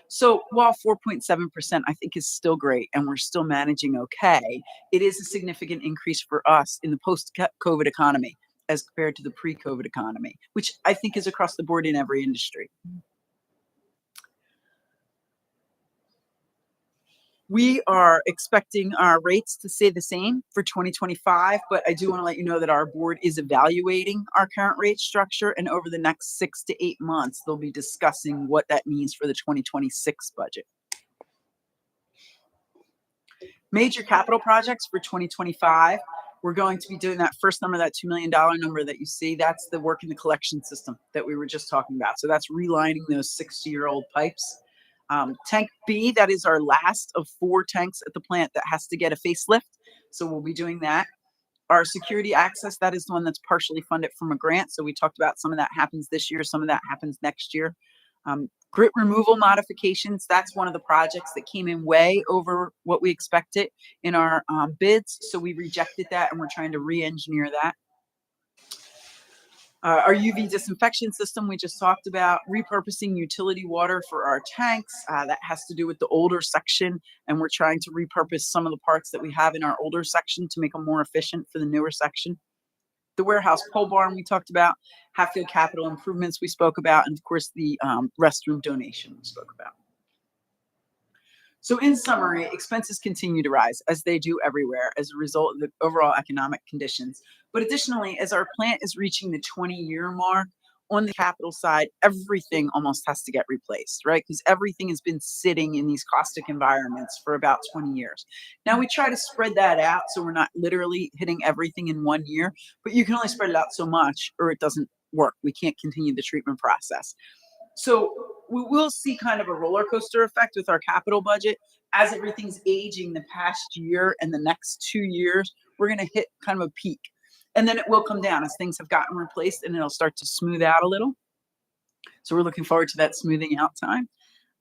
So while 4.7% I think is still great and we're still managing okay, it is a significant increase for us in the post-COVID economy as compared to the pre-COVID economy, which I think is across the board in every industry. We are expecting our rates to stay the same for 2025, but I do want to let you know that our board is evaluating our current rate structure, and over the next 6 to 8 months, they'll be discussing what that means for the 2026 budget. Major capital projects for 2025. We're going to be doing that first number, that $2 million number that you see. That's the work in the collection system that we were just talking about. So that's relining those 60-year-old pipes. Tank B, that is our last of 4 tanks at the plant that has to get a facelift. So we'll be doing that. Our security access, that is the one that's partially funded from a grant. So we talked about some of that happens this year. Some of that happens next year. Grit removal modifications, that's one of the projects that came in way over what we expected in our bids. So we rejected that and we're trying to re-engineer that. Our UV disinfection system, we just talked about repurposing utility water for our tanks. That has to do with the older section, and we're trying to repurpose some of the parts that we have in our older section to make them more efficient for the newer section. The warehouse pole barn we talked about, Hatfield capital improvements we spoke about, and of course the restroom donation we spoke about. So in summary, expenses continue to rise as they do everywhere as a result of the overall economic conditions. But additionally, as our plant is reaching the 20-year mark on the capital side, everything almost has to get replaced, right? Because everything has been sitting in these caustic environments for about 20 years. Now we try to spread that out so we're not literally hitting everything in 1 year, but you can only spread it out so much or it doesn't work. We can't continue the treatment process. So we will see kind of a roller coaster effect with our capital budget as everything's aging the past year and the next 2 years. We're going to hit kind of a peak, and then it will come down as things have gotten replaced, and it'll start to smooth out a little. So we're looking forward to that smoothing out time.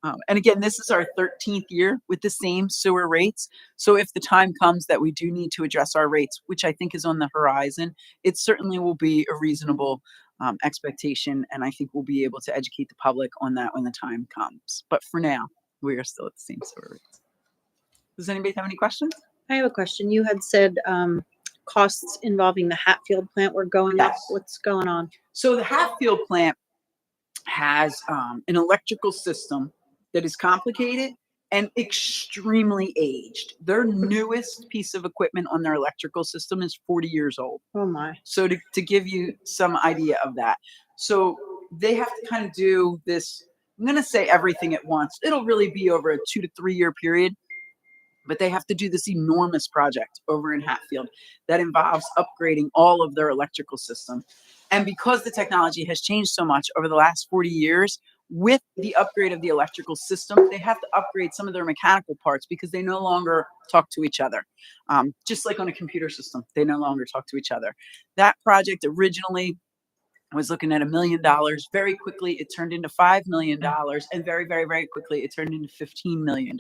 And again, this is our 13th year with the same sewer rates. So if the time comes that we do need to address our rates, which I think is on the horizon, it certainly will be a reasonable expectation. And I think we'll be able to educate the public on that when the time comes. But for now, we are still at the same sewer rates. Does anybody have any questions? I have a question. You had said costs involving the Hatfield plant were going up. Yes. What's going on? So the Hatfield plant has an electrical system that is complicated and extremely aged. Their newest piece of equipment on their electrical system is 40 years old. Oh my. So to give you some idea of that. So they have to kind of do this, I'm going to say everything at once. It'll really be over a 2 to 3 year period, but they have to do this enormous project over in Hatfield that involves upgrading all of their electrical system. And because the technology has changed so much over the last 40 years, with the upgrade of the electrical system, they have to upgrade some of their mechanical parts because they no longer talk to each other. Just like on a computer system, they no longer talk to each other. That project originally was looking at $1 million. Very quickly, it turned into $5 million, and very, very, very quickly, it turned into $15 million.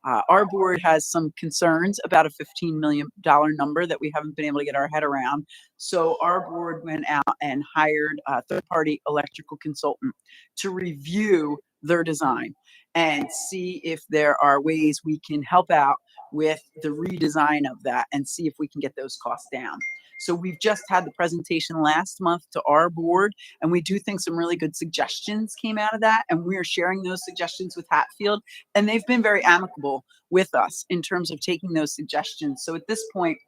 Our board has some concerns about a $15 million number that we haven't been able to get our head around. So our board went out and hired a third-party electrical consultant to review their design and see if there are ways we can help out with the redesign of that and see if we can get those costs down. So we've just had the presentation last month to our board, and we do think some really good suggestions came out of that. And we are sharing those suggestions with Hatfield, and they've been very amicable with us in terms of taking those suggestions. So at this point,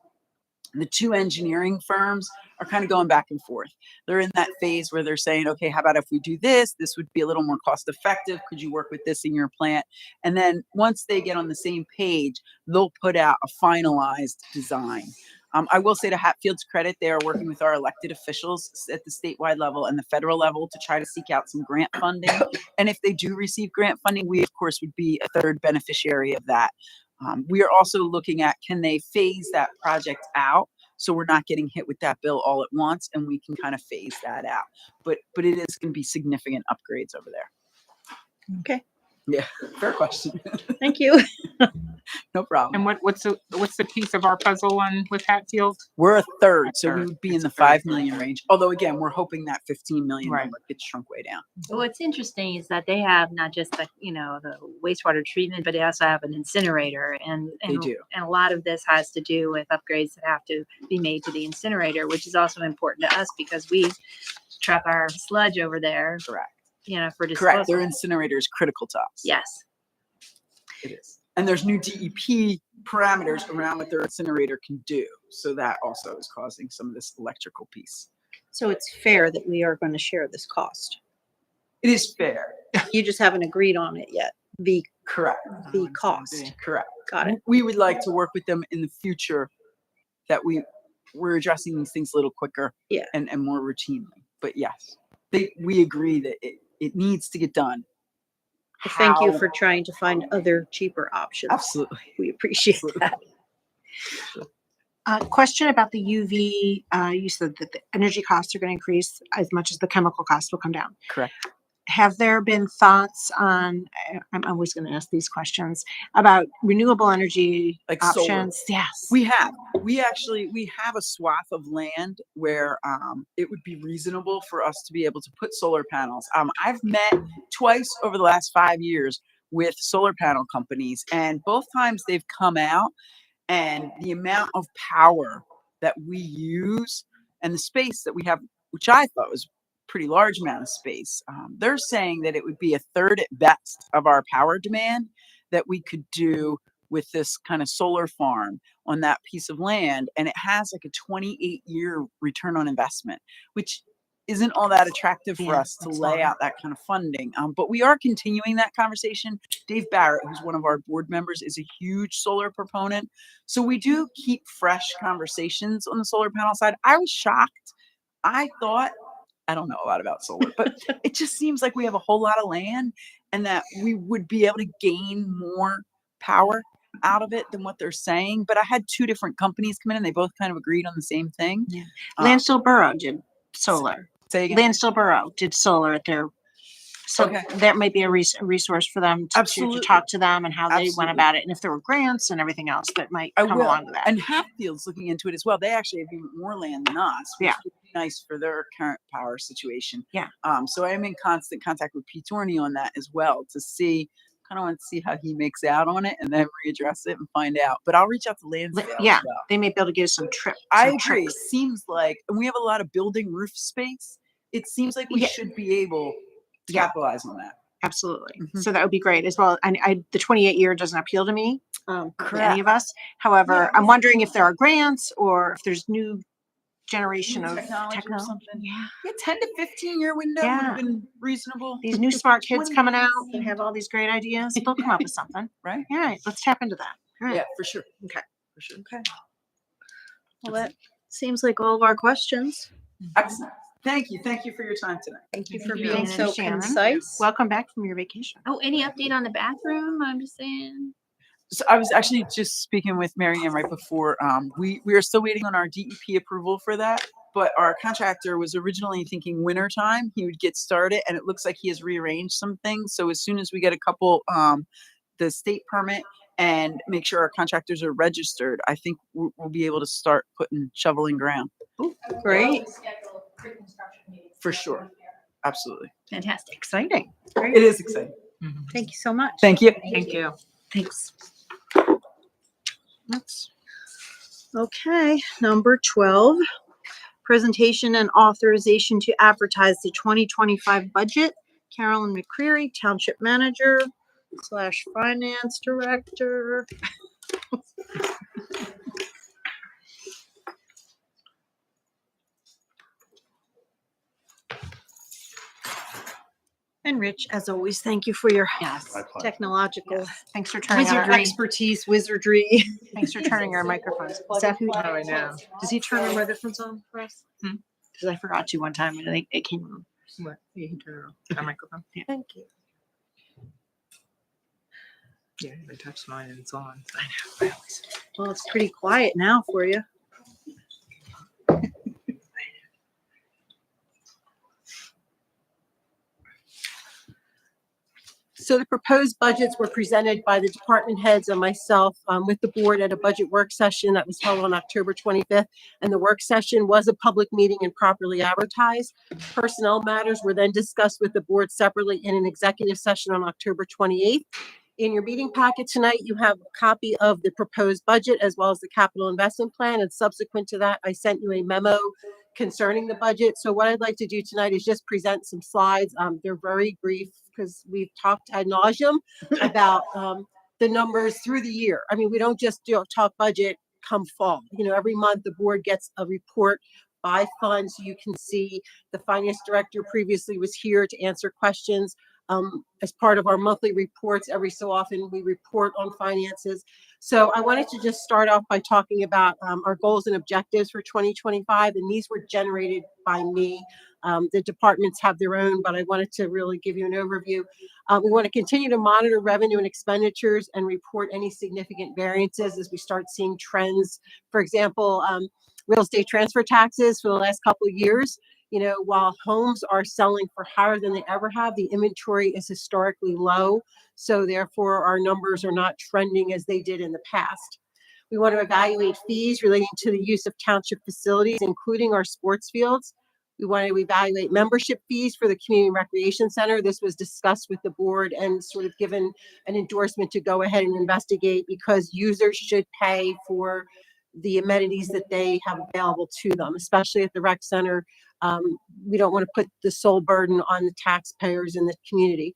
the two engineering firms are kind of going back and forth. They're in that phase where they're saying, okay, how about if we do this? This would be a little more cost effective. Could you work with this in your plant? And then once they get on the same page, they'll put out a finalized design. I will say to Hatfield's credit, they are working with our elected officials at the statewide level and the federal level to try to seek out some grant funding. And if they do receive grant funding, we, of course, would be a third beneficiary of that. We are also looking at, can they phase that project out so we're not getting hit with that bill all at once, and we can kind of phase that out. But it is going to be significant upgrades over there. Okay. Yeah, fair question. Thank you. No problem. And what's the piece of our puzzle on with Hatfield? We're a third, so we would be in the 5 million range. Although again, we're hoping that 15 million number gets shrunk way down. What's interesting is that they have not just the the wastewater treatment, but they also have an incinerator, and They do. And a lot of this has to do with upgrades that have to be made to the incinerator, which is also important to us because we truck our sludge over there. Correct. For disposal. Correct. Their incinerator is critical to us. Yes. It is. And there's new DEP parameters around what their incinerator can do. So that also is causing some of this electrical piece. So it's fair that we are going to share this cost. It is fair. You just haven't agreed on it yet. Correct. The cost. Correct. Got it. We would like to work with them in the future that we're addressing these things a little quicker and more routinely. But yes, we agree that it needs to get done. Well, thank you for trying to find other cheaper options. Absolutely. We appreciate that. Question about the UV. You said that the energy costs are going to increase as much as the chemical costs will come down. Correct. have there been thoughts on, I'm always going to ask these questions about renewable energy Like solar. options? Yes. We have a swath of land where it would be reasonable for us to be able to put solar panels. I've met twice over the last 5 years with solar panel companies, and both times they've come out, and the amount of power that we use and the space that we have, which I thought was pretty large amount of space. They're saying that it would be a third at best of our power demand that we could do with this kind of solar farm on that piece of land. And it has like a 28-year return on investment, which isn't all that attractive for us to lay out that kind of funding. But we are continuing that conversation. Dave Barrett, who's one of our board members, is a huge solar proponent. So we do keep fresh conversations on the solar panel side. I was shocked. I thought, I don't know a lot about solar, but it just seems like we have a whole lot of land and that we would be able to gain more power out of it than what they're saying. But I had 2 different companies come in and they both kind of agreed on the same thing. Yeah. Lansdale Borough did solar. Say again? Lansdale Borough did solar at their, so Okay. that might be a resource for them to talk to them and how they went about it. And if there were grants and everything else that might come along with that. And Hatfield's looking into it as well. They actually have even more land than us, which would be nice for their current power situation. Yeah. So I am in constant contact with Pete Torney on that as well to see, kind of want to see how he makes out on it and then readdress it and find out. But I'll reach out to Lansdale. Yeah, as well. they may be able to give us some tricks. I agree. It seems like, and we have a lot of building roof space. It seems like we should be able to capitalize on that. Absolutely. So that would be great as well. And the 28-year doesn't appeal to me, to any of us. However, I'm wondering if there are grants or if there's new generation of technology or something. Yeah. 10 to 15-year window would have been reasonable. These new smart kids coming out and have all these great ideas. They'll come up with something. Right? All right. Let's tap into that. All right. Yeah, for sure. Okay. For sure. Okay. Well, that seems like all of our questions. Excellent. Thank you. Thank you for your time tonight. Thank you for you. being so Shannon. concise. Welcome back from your vacation. Oh, any update on the bathroom? I'm just saying. So I was actually just speaking with Mary Ann right before. We are still waiting on our DEP approval for that, but our contractor was originally thinking winter time he would get started, and it looks like he has rearranged some things. So as soon as we get a couple, the state permit and make sure our contractors are registered, I think we'll be able to start shoveling ground. Great. For sure. Absolutely. Fantastic. Exciting. It is exciting. Thank you so much. Thank you. Thank you. Thanks. That's okay. Number 12, presentation and authorization to advertise the 2025 budget. Carolyn McCreary, Township Manager / Finance Director. And Rich, as always, thank you for your technological Thanks for turning on our expertise, wizardry. Thanks for turning our microphones. Is that who? I know. Does he turn our microphones on for us? Because I forgot to one time and it came on. What? Yeah, he turned our microphone. Yeah. Thank you. Yeah, I touched mine and it's on. I know. Well, it's pretty quiet now for you. So the proposed budgets were presented by the department heads and myself with the board at a budget work session that was held on October 25th. And the work session was a public meeting and properly advertised. Personnel matters were then discussed with the board separately in an executive session on October 28th. In your meeting packet tonight, you have a copy of the proposed budget as well as the capital investment plan. And subsequent to that, I sent you a memo concerning the budget. So what I'd like to do tonight is just present some slides. They're very brief because we've talked ad nauseum about the numbers through the year. I mean, we don't just talk budget come fall. You know, every month the board gets a report by fund, so you can see the finance director previously was here to answer questions. As part of our monthly reports, every so often we report on finances. So I wanted to just start off by talking about our goals and objectives for 2025, and these were generated by me. The departments have their own, but I wanted to really give you an overview. We want to continue to monitor revenue and expenditures and report any significant variances as we start seeing trends. For example, real estate transfer taxes for the last couple of years While homes are selling for higher than they ever have, the inventory is historically low. So therefore, our numbers are not trending as they did in the past. We want to evaluate fees relating to the use of township facilities, including our sports fields. We want to evaluate membership fees for the community recreation center. This was discussed with the board and sort of given an endorsement to go ahead and investigate, because users should pay for the amenities that they have available to them, especially at the rec center. We don't want to put the sole burden on the taxpayers in the community.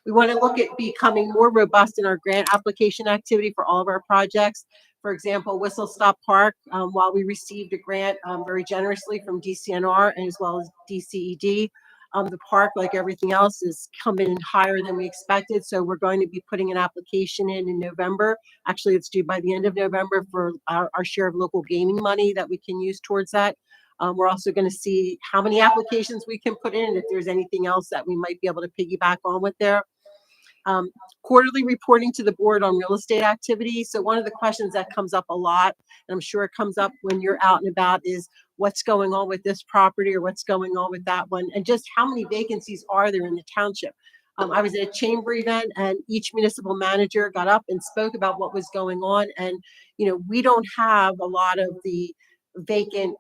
We want to look at becoming more robust in our grant application activity for all of our projects. For example, Whistle Stop Park, while we received a grant very generously from DCNR and as well as DCED, the park, like everything else, is coming in higher than we expected. So we're going to be putting an application in November. Actually, it's due by the end of November for our share of local gaming money that we can use towards that. We're also going to see how many applications we can put in, and if there's anything else that we might be able to piggyback on with there. Quarterly reporting to the board on real estate activity. So one of the questions that comes up a lot, and I'm sure it comes up when you're out and about, is what's going on with this property or what's going on with that one, and just how many vacancies are there in the township. I was at a chamber event, and each municipal manager got up and spoke about what was going on. And, we don't have a lot of the vacant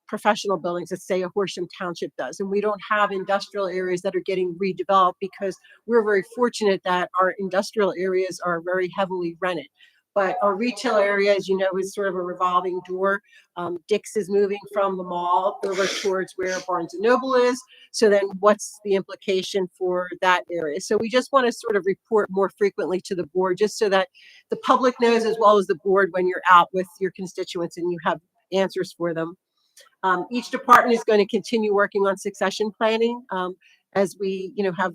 professional buildings that say a Horsham Township does. And we don't have industrial areas that are getting redeveloped, because we're very fortunate that our industrial areas are very heavily rented. But our retail area, as you know, is sort of a revolving door. Dick's is moving from the mall over towards where Barnes & Noble is. So then what's the implication for that area? So we just want to sort of report more frequently to the board, just so that the public knows, as well as the board, when you're out with your constituents and you have answers for them. Each department is going to continue working on succession planning as we, have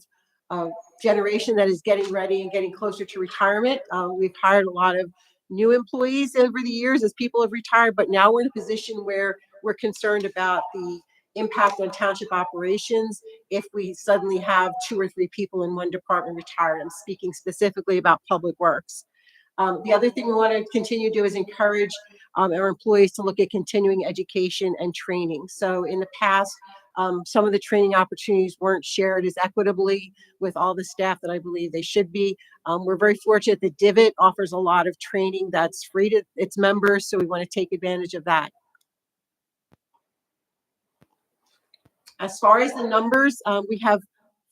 a generation that is getting ready and getting closer to retirement. We've hired a lot of new employees over the years as people have retired, but now we're in a position where we're concerned about the impact on township operations if we suddenly have 2 or 3 people in one department retired. I'm speaking specifically about public works. The other thing we want to continue to do is encourage our employees to look at continuing education and training. So in the past, some of the training opportunities weren't shared as equitably with all the staff that I believe they should be. We're very fortunate that Divot offers a lot of training that's free to its members, so we want to take advantage of that. As far as the numbers, we have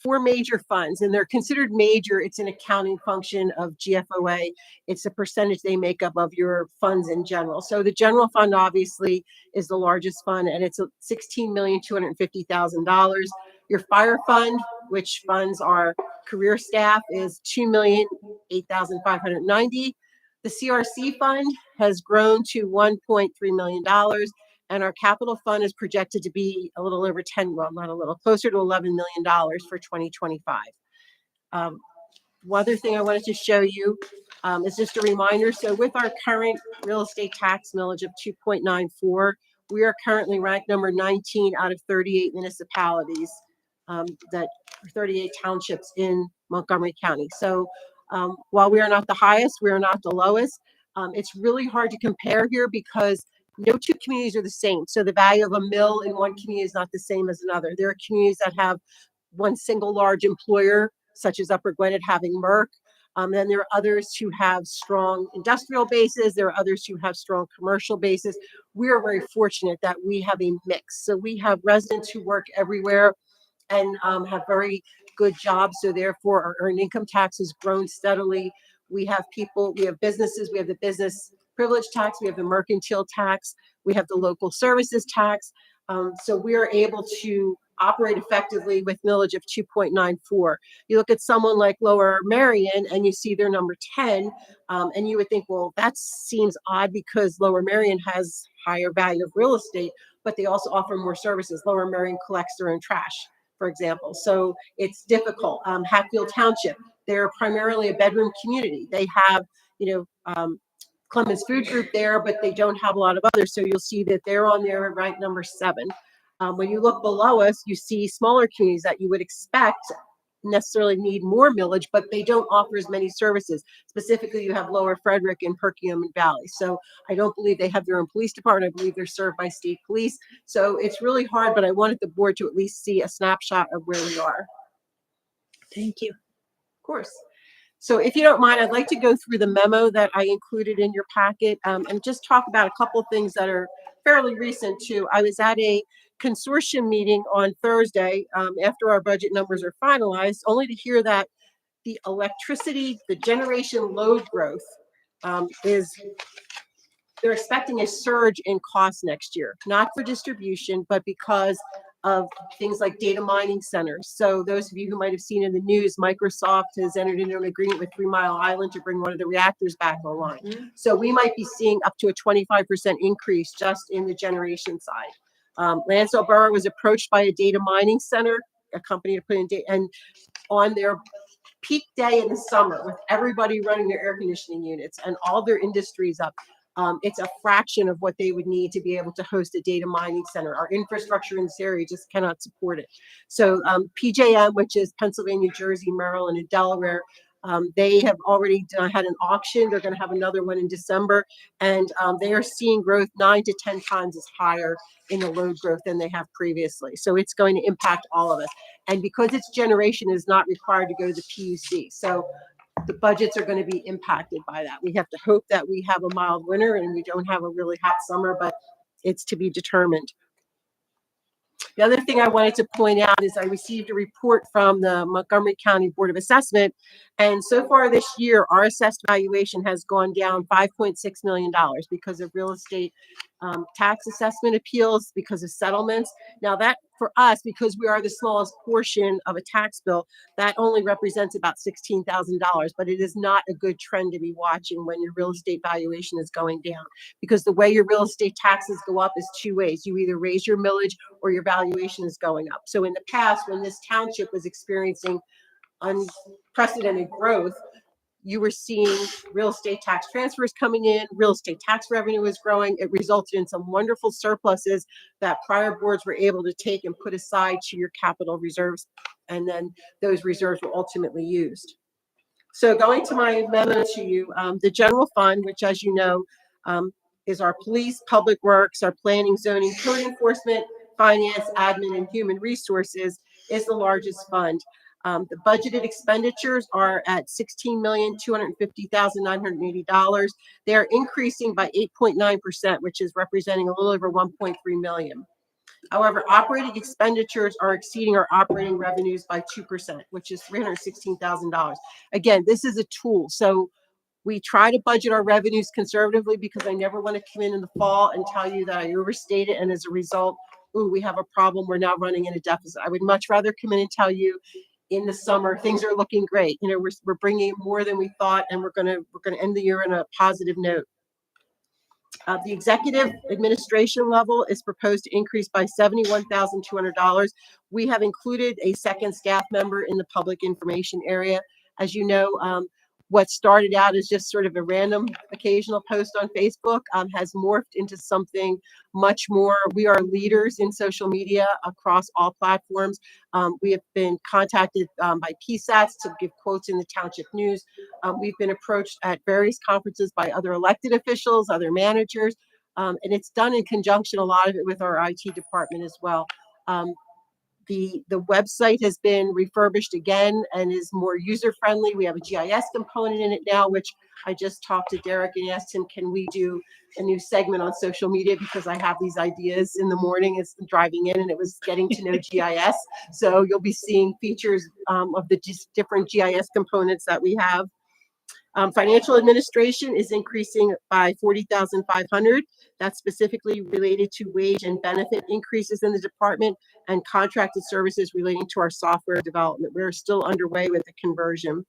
4 major funds, and they're considered major. It's an accounting function of GFOA. It's a percentage they make up of your funds in general. So the general fund obviously is the largest fund, and it's $16,250,000. Your fire fund, which funds our career staff, is $2,008,590. The CRC fund has grown to $1.3 million. And our capital fund is projected to be a little over closer to $11 million for 2025. One other thing I wanted to show you is just a reminder. So with our current real estate tax millage of 2.94, we are currently ranked number 19 out of 38 municipalities, 38 townships in Montgomery County. So while we are not the highest, we are not the lowest. It's really hard to compare here because no 2 communities are the same. So the value of a mill in one community is not the same as another. There are communities that have one single large employer, such as Upper Gwinnett having Merck. Then there are others who have strong industrial bases. There are others who have strong commercial bases. We are very fortunate that we have a mix. So we have residents who work everywhere and have very good jobs. So therefore, our earned income tax has grown steadily. We have businesses, we have the business privilege tax, we have the mercantile tax, we have the local services tax. So we are able to operate effectively with millage of 2.94. You look at someone like Lower Merion and you see their number 10, and you would think, well, that seems odd because Lower Merion has higher value of real estate, but they also offer more services. Lower Merion collects their own trash, for example. So it's difficult. Hatfield Township, they're primarily a bedroom community. They have, Clemens Food Group there, but they don't have a lot of others. So you'll see that they're on there at rank number 7. When you look below us, you see smaller communities that you would expect necessarily need more millage, but they don't offer as many services. Specifically, you have Lower Frederick and Perkiomen and Valley. So I don't believe they have their own police department. I believe they're served by state police. So it's really hard, but I wanted the board to at least see a snapshot of where we are. Thank you. Of course. So if you don't mind, I'd like to go through the memo that I included in your packet and just talk about a couple things that are fairly recent too. I was at a consortium meeting on Thursday after our budget numbers are finalized, only to hear that the electricity, the generation load growth they're expecting a surge in costs next year, not for distribution, but because of things like data mining centers. So those of you who might have seen in the news, Microsoft has entered into an agreement with 3 Mile Island to bring one of the reactors back online. So we might be seeing up to a 25% increase just in the generation side. Lansdale Borough was approached by a data mining center, a company to put in data, and on their peak day in the summer with everybody running their air conditioning units and all their industries up, it's a fraction of what they would need to be able to host a data mining center. Our infrastructure in this area just cannot support it. So PJM, which is Pennsylvania, Jersey, Maryland, and Delaware, they have already had an auction. They're going to have another one in December, and they are seeing growth 9 to 10 times as higher in the load growth than they have previously. So it's going to impact all of us. And because its generation is not required to go to the PUC, so the budgets are going to be impacted by that. We have to hope that we have a mild winter and we don't have a really hot summer, but it's to be determined. The other thing I wanted to point out is I received a report from the Montgomery County Board of Assessment, and so far this year, our assessed valuation has gone down $5.6 million because of real estate tax assessment appeals, because of settlements. Now that for us, because we are the smallest portion of a tax bill, that only represents about $16,000, but it is not a good trend to be watching when your real estate valuation is going down, because the way your real estate taxes go up is two ways. You either raise your millage or your valuation is going up. So in the past, when this township was experiencing unprecedented growth, you were seeing real estate tax transfers coming in, real estate tax revenue was growing. It resulted in some wonderful surpluses that prior boards were able to take and put aside to your capital reserves. And then those reserves were ultimately used. So going to my memo to you, the general fund, which as you know, is our police, public works, our planning, zoning, code enforcement, finance, admin, and human resources, is the largest fund. The budgeted expenditures are at $16,250,980. They are increasing by 8.9%, which is representing a little over 1.3 million. However, operating expenditures are exceeding our operating revenues by 2%, which is $316,000. Again, this is a tool. So we try to budget our revenues conservatively because I never want to come in the fall and tell you that I overstated, and as a result, ooh, we have a problem. We're now running in a deficit. I would much rather come in and tell you in the summer things are looking great. You know, we're bringing in more than we thought, and we're gonna end the year on a positive note. The executive administration level is proposed to increase by $71,200. We have included a second staff member in the public information area. As you know, what started out as just sort of a random occasional post on Facebook has morphed into something much more. We are leaders in social media across all platforms. We have been contacted by PSATs to give quotes in the township news. We've been approached at various conferences by other elected officials, other managers, and it's done in conjunction, a lot of it with our IT department as well. The website has been refurbished again and is more user-friendly. We have a GIS component in it now, which I just talked to Derek and asked him, can we do a new segment on social media? Because I have these ideas in the morning as driving in, and it was getting to know GIS. So you'll be seeing features of the different GIS components that we have. Financial administration is increasing by $40,500. That's specifically related to wage and benefit increases in the department and contracted services relating to our software development. We're still underway with the conversion.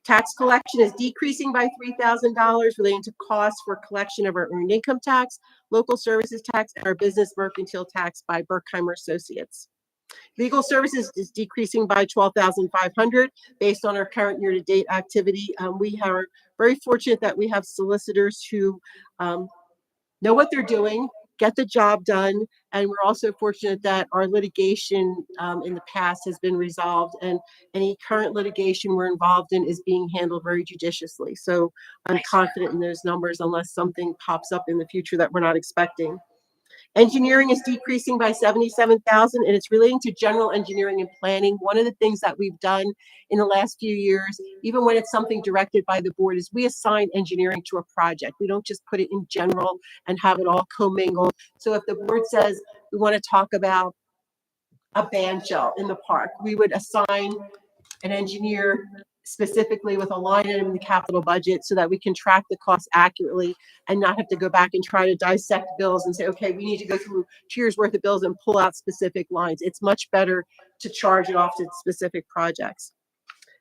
Tax collection is decreasing by $3,000 relating to costs for collection of our earned income tax, local services tax, and our business mercantile tax by Berkheimer Associates. Legal services is decreasing by $12,500 based on our current year-to-date activity. We are very fortunate that we have solicitors who know what they're doing. get the job done. And we're also fortunate that our litigation in the past has been resolved, and any current litigation we're involved in is being handled very judiciously. So I'm confident in those numbers unless something pops up in the future that we're not expecting. Engineering is decreasing by 77,000, and it's relating to general engineering and planning. One of the things that we've done in the last few years, even when it's something directed by the board, is we assign engineering to a project. We don't just put it in general and have it all commingled. So if the board says we want to talk about a band shell in the park, we would assign an engineer specifically with a line item in the capital budget so that we can track the costs accurately and not have to go back and try to dissect bills and say, okay, we need to go through 2 years worth of bills and pull out specific lines. It's much better to charge it off to specific projects.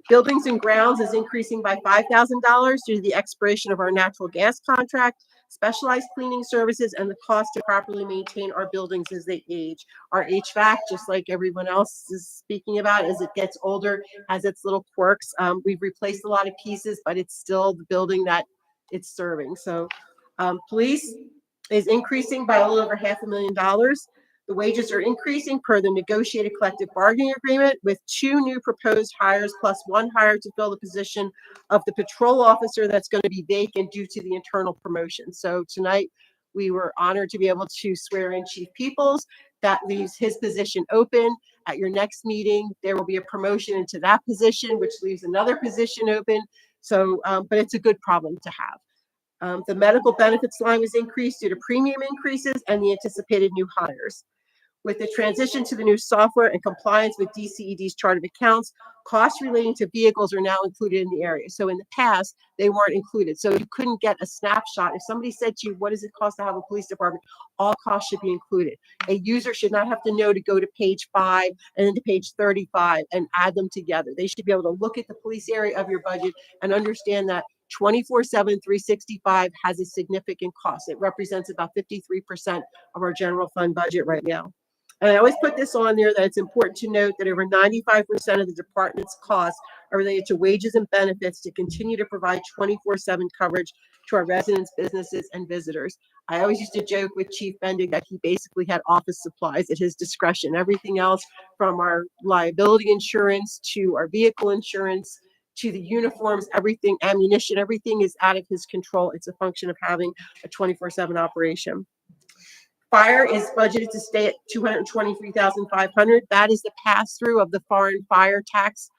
Buildings and grounds is increasing by $5,000 due to the expiration of our natural gas contract, specialized cleaning services, and the cost to properly maintain our buildings as they age. Our HVAC, just like everyone else is speaking about, as it gets older, has its little quirks. We've replaced a lot of pieces, but it's still the building that it's serving. So police is increasing by a little over $500,000. The wages are increasing per the negotiated collective bargaining agreement, with 2 new proposed hires plus 1 hire to fill the position of the patrol officer that's going to be vacant due to the internal promotion. So tonight we were honored to be able to swear in Chief Peoples. That leaves his position open. At your next meeting, there will be a promotion into that position, which leaves another position open. So, but it's a good problem to have. The medical benefits line was increased due to premium increases and the anticipated new hires. With the transition to the new software and compliance with DCED's chart of accounts, costs relating to vehicles are now included in the area. So in the past, they weren't included. So you couldn't get a snapshot. If somebody said to you, what does it cost to have a police department? All costs should be included. A user should not have to know to go to page 5 and then to page 35 and add them together. They should be able to look at the police area of your budget and understand that 24/7, 365 has a significant cost. It represents about 53% of our general fund budget right now. And I always put this on there that it's important to note that over 95% of the department's costs are related to wages and benefits to continue to provide 24/7 coverage to our residents, businesses, and visitors. I always used to joke with Chief Bendig that he basically had office supplies at his discretion. Everything else, from our liability insurance to our vehicle insurance to the uniforms, everything, ammunition, everything is out of his control. It's a function of having a 24/7 operation. Fire is budgeted to stay at $223,500. That is the pass-through of the foreign fire tax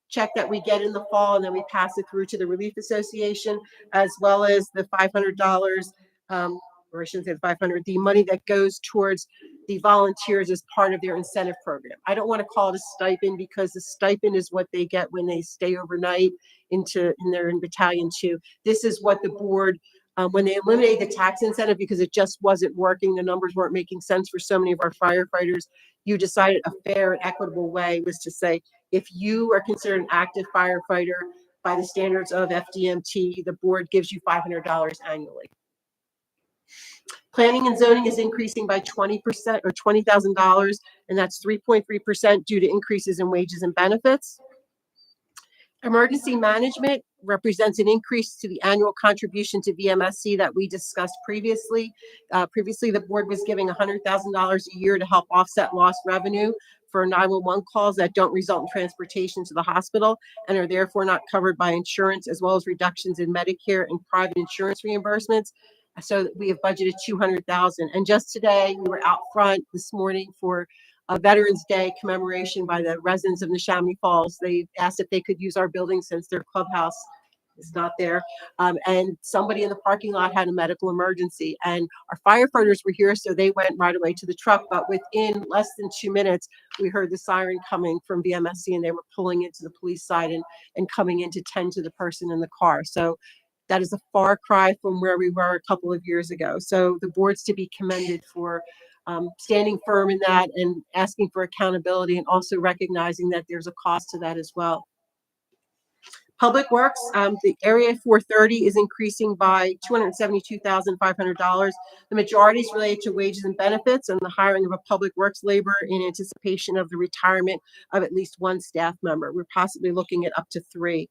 check that we get in the fall, and then we pass it through to the Relief Association, as well as the $500, or I shouldn't say the 500, the money that goes towards the volunteers as part of their incentive program. I don't want to call it a stipend because the stipend is what they get when they stay overnight in Battalion 2. This is what the board, when they eliminated the tax incentive because it just wasn't working, the numbers weren't making sense for so many of our firefighters, you decided a fair and equitable way was to say, if you are considered an active firefighter by the standards of FDMT, the board gives you $500 annually. Planning and zoning is increasing by 20% or $20,000, and that's 3.3% due to increases in wages and benefits. Emergency management represents an increase to the annual contribution to VMSC that we discussed previously. Previously, the board was giving $100,000 a year to help offset lost revenue for 911 calls that don't result in transportation to the hospital and are therefore not covered by insurance, as well as reductions in Medicare and private insurance reimbursements. So we have budgeted $200,000. And just today, we were out front this morning for a Veterans Day commemoration by the residents of Neshaminy Falls. They asked if they could use our building since their clubhouse is not there. And somebody in the parking lot had a medical emergency, and our firefighters were here, so they went right away to the truck. But within less than 2 minutes, we heard the siren coming from VMSC, and they were pulling into the police side and coming in to tend to the person in the car. So that is a far cry from where we were a couple of years ago. So the board's to be commended for standing firm in that and asking for accountability, and also recognizing that there's a cost to that as well. Public Works, the area 430 is increasing by $272,500. The majority is related to wages and benefits and the hiring of a public works laborer in anticipation of the retirement of at least one staff member. We're possibly looking at up to 3.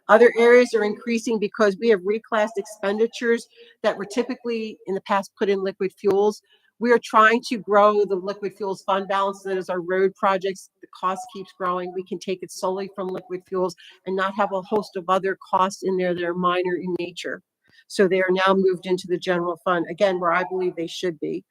Other areas are increasing because we have reclassed expenditures that were typically in the past put in liquid fuels. We are trying to grow the liquid fuels fund balance. That is our road projects. The cost keeps growing. We can take it solely from liquid fuels and not have a host of other costs in there that are minor in nature. So they are now moved into the general fund, again, where I believe they should be.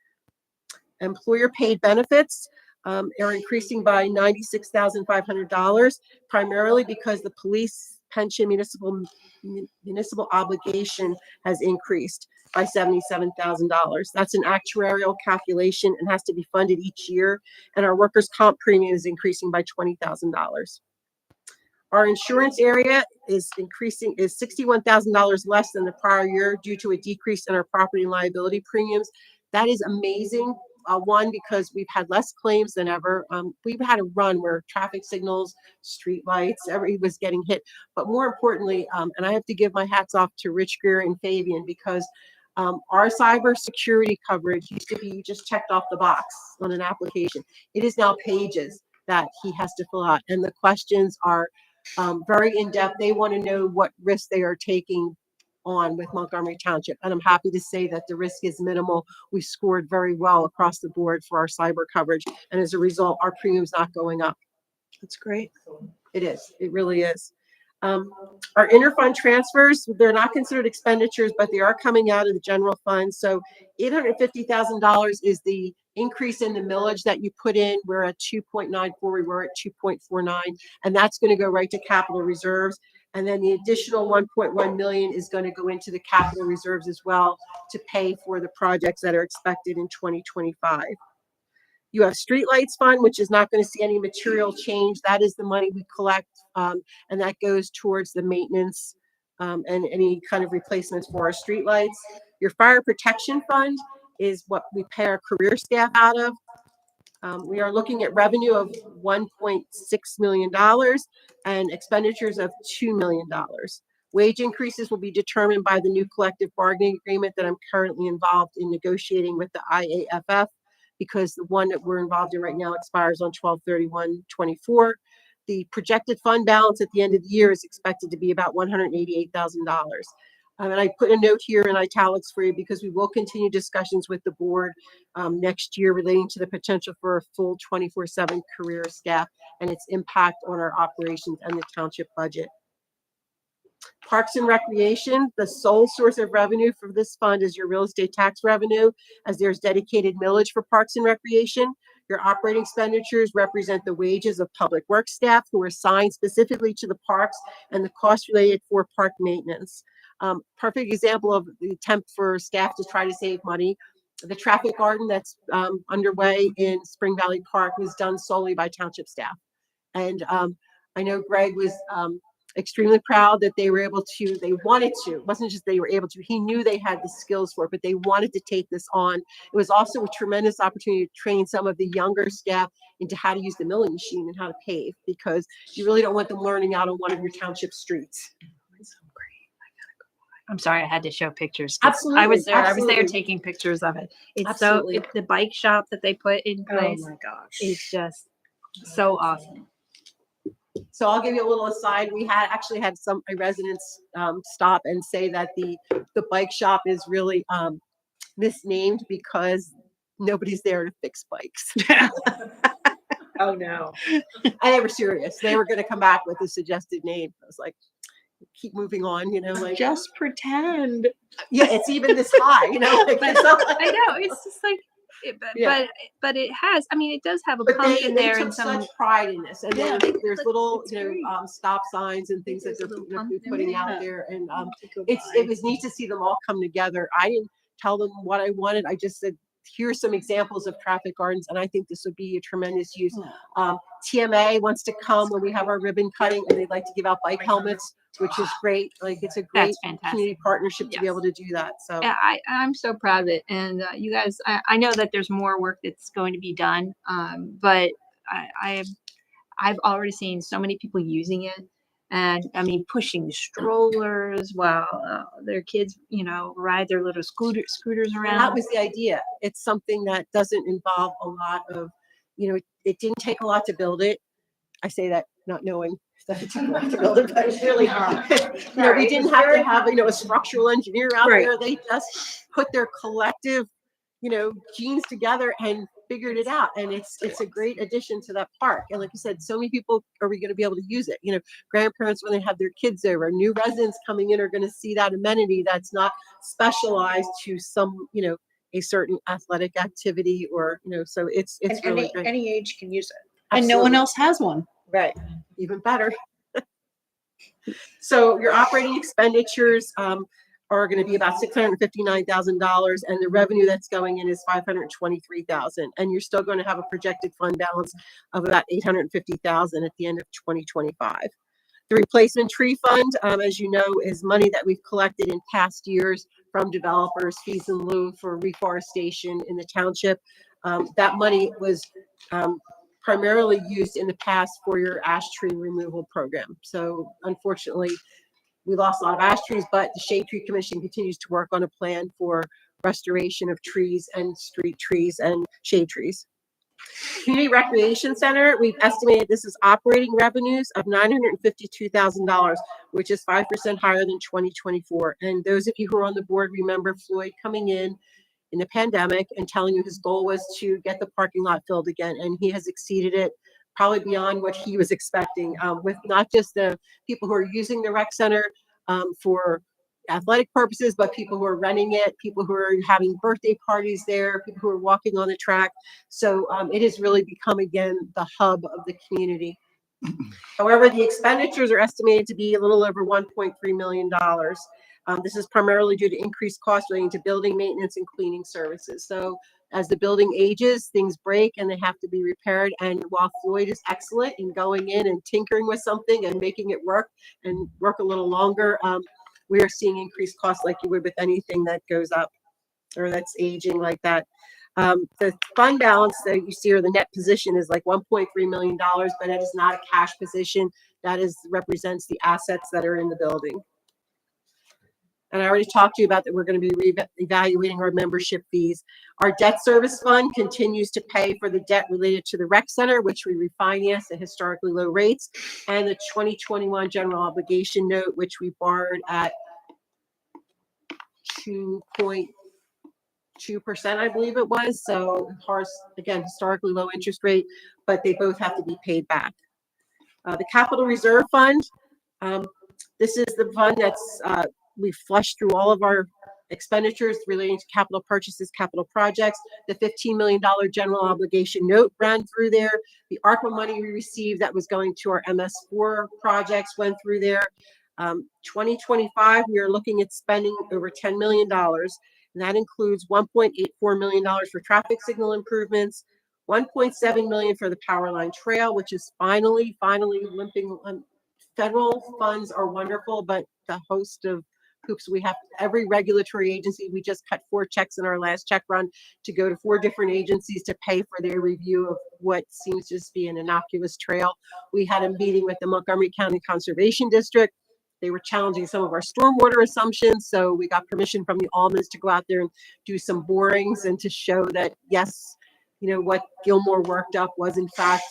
Employer paid benefits are increasing by $96,500, primarily because the police pension municipal obligation has increased by $77,000. That's an actuarial calculation and has to be funded each year. And our workers' comp premium is increasing by $20,000. Our insurance area is $61,000 less than the prior year due to a decrease in our property and liability premiums. That is amazing. One, because we've had less claims than ever. We've had a run where traffic signals, street lights, everybody was getting hit. But more importantly, and I have to give my hats off to Rich Greer and Fabian, because our cybersecurity coverage used to be you just checked off the box on an application. It is now pages that he has to fill out, and the questions are very in-depth. They want to know what risks they are taking on with Montgomery Township. And I'm happy to say that the risk is minimal. We scored very well across the board for our cyber coverage. And as a result, our premium's not going up. That's great. It is. It really is. Our interfund transfers, they're not considered expenditures, but they are coming out of the general fund. So $850,000 is the increase in the millage that you put in. We're at 2.94, we were at 2.49, and that's going to go right to capital reserves. And then the additional 1.1 million is going to go into the capital reserves as well to pay for the projects that are expected in 2025. You have streetlights fund, which is not going to see any material change. That is the money we collect, and that goes towards the maintenance and any kind of replacements for our streetlights. Your fire protection fund is what we pay our career staff out of. We are looking at revenue of $1.6 million and expenditures of $2 million. Wage increases will be determined by the new collective bargaining agreement that I'm currently involved in negotiating with the IAFF, because the one that we're involved in right now expires on 12/31/24. The projected fund balance at the end of the year is expected to be about $188,000. And I put a note here in italics for you because we will continue discussions with the board next year relating to the potential for a full 24/7 career staff and its impact on our operations and the township budget. Parks and Recreation, the sole source of revenue for this fund is your real estate tax revenue, as there's dedicated millage for Parks and Recreation. Your operating expenditures represent the wages of public works staff who are assigned specifically to the parks and the costs related for park maintenance. Perfect example of the attempt for staff to try to save money. The traffic garden that's underway in Spring Valley Park was done solely by township staff. And I know Greg was extremely proud that they were able to, they wanted to, it wasn't just they were able to, he knew they had the skills for it, but they wanted to take this on. It was also a tremendous opportunity to train some of the younger staff into how to use the milling machine and how to pave, because you really don't want them learning out on one of your township streets. I'm sorry, I had to show pictures. 'Cause Absolutely. I was there Absolutely. taking pictures of it. It's Absolutely. so, it's the bike shop that they put in place. Oh my gosh. It's just so awesome. So I'll give you a little aside. We had actually had some residents stop and say that the bike shop is really misnamed because nobody's there to fix bikes. Oh, no. And they were serious. They were going to come back with a suggested name. I was like, keep moving on, like Just pretend. yeah, it's even this high, like, But it's not I know, it's just like, Yeah. but it has, I mean, it does have a but pump they in there took and some. such pride in this, and Yeah, there's but little it's great. stop signs and things that There's a little they're pump in putting there. out there, and it was neat to see them all come together. I didn't tell them what I wanted. I just said, here's some examples of traffic gardens, and I think this would be a tremendous use. TMA wants to come when we have our ribbon cutting, and they'd like to give out bike helmets, which is great. Like, it's a great That's fantastic. community partnership to be Yes. able to do that. So Yeah, I'm so proud of it. And you guys, I know that there's more work that's going to be done, but I've already seen so many people using it. And I mean, pushing strollers while their kids, ride their little scooters around. and that was the idea. It's something that doesn't involve a lot of, it didn't take a lot to build it. I say that not knowing. to build it, but it's really hard. We didn't have to have, a structural engineer out there. They just put their collective, genes together and figured it out. And it's a great addition to that park. And like you said, so many people are we going to be able to use it? Grandparents, when they have their kids over, new residents coming in are going to see that amenity that's not specialized to some, a certain athletic activity or, so it's really great. Any age can use it. And no one Absolutely. else has one. Right. Even better. So your operating expenditures are going to be about $659,000, and the revenue that's going in is $523,000. And you're still going to have a projected fund balance of about $850,000 at the end of 2025. The replacement tree fund, as you know, is money that we've collected in past years from developers, fees in lieu for reforestation in the township. That money was primarily used in the past for your ash tree removal program. So unfortunately, we lost a lot of ash trees, but the Shade Tree Commission continues to work on a plan for restoration of trees and street trees and shade trees. Community Recreation Center, we've estimated this is operating revenues of $952,000, which is 5% higher than 2024. And those of you who are on the board remember Floyd coming in the pandemic and telling you his goal was to get the parking lot filled again, and he has exceeded it probably beyond what he was expecting, with not just the people who are using the rec center for athletic purposes, but people who are renting it, people who are having birthday parties there, people who are walking on the track. So it has really become, again, the hub of the community. However, the expenditures are estimated to be a little over $1.3 million. This is primarily due to increased costs relating to building maintenance and cleaning services. So as the building ages, things break and they have to be repaired. And while Floyd is excellent in going in and tinkering with something and making it work and work a little longer, we are seeing increased costs like you would with anything that goes up or that's aging like that. The fund balance that you see, or the net position, is like $1.3 million, but it is not a cash position. That represents the assets that are in the building. And I already talked to you about that. We're going to be evaluating our membership fees. Our debt service fund continues to pay for the debt related to the rec center, which we refinance at historically low rates, and the 2021 general obligation note, which we borrowed at 2.2%, I believe it was. So, of course, again, historically low interest rate, but they both have to be paid back. The capital reserve fund, this is the fund that's we flushed through all of our expenditures relating to capital purchases, capital projects. The $15 million general obligation note ran through there. The ARPA money we received that was going to our MS4 projects went through there. 2025, we are looking at spending over $10 million. And that includes $1.84 million for traffic signal improvements, $1.7 million for the power line trail, which is finally limping. Federal funds are wonderful, but the host of hoops we have, every regulatory agency, we just cut 4 checks in our last check run to go to 4 different agencies to pay for their review of what seems to just be an innocuous trail. We had a meeting with the Montgomery County Conservation District. They were challenging some of our stormwater assumptions, so we got permission from the Almonds to go out there and do some borings and to show that, yes, what Gilmore worked up was in fact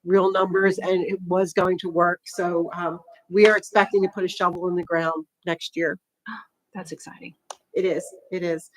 real numbers and it was going to work. So we are expecting to put a shovel in the ground next year. That's exciting. It is.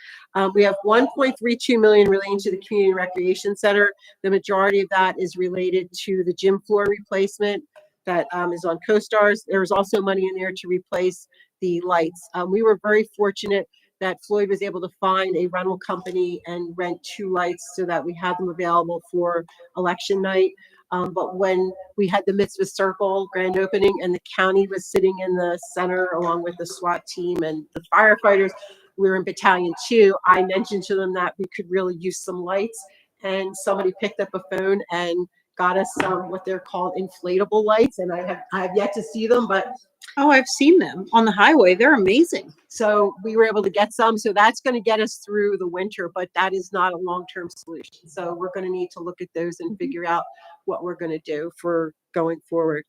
We have $1.32 million relating to the Community Recreation Center. The majority of that is related to the gym floor replacement that is on CoStars. There's also money in there to replace the lights. We were very fortunate that Floyd was able to find a rental company and rent 2 lights so that we had them available for election night. But when we had the Mitzvah Circle grand opening and the county was sitting in the center along with the SWAT team and the firefighters, we were in Battalion 2. I mentioned to them that we could really use some lights, and somebody picked up a phone and got us some what they're called inflatable lights, and I have yet to see them, but Oh, I've seen them on the highway. They're amazing. so we were able to get some. So that's going to get us through the winter, but that is not a long-term solution. So we're going to need to look at those and figure out what we're going to do for going forward.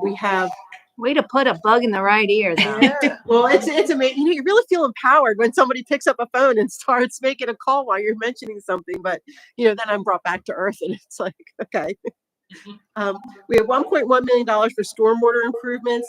We have Way to put a bug in the right ear, though. well, it's amazing. You really feel empowered when somebody picks up a phone and starts making a call while you're mentioning something. But then I'm brought back to earth, and it's like, okay. We have $1.1 million for stormwater improvements,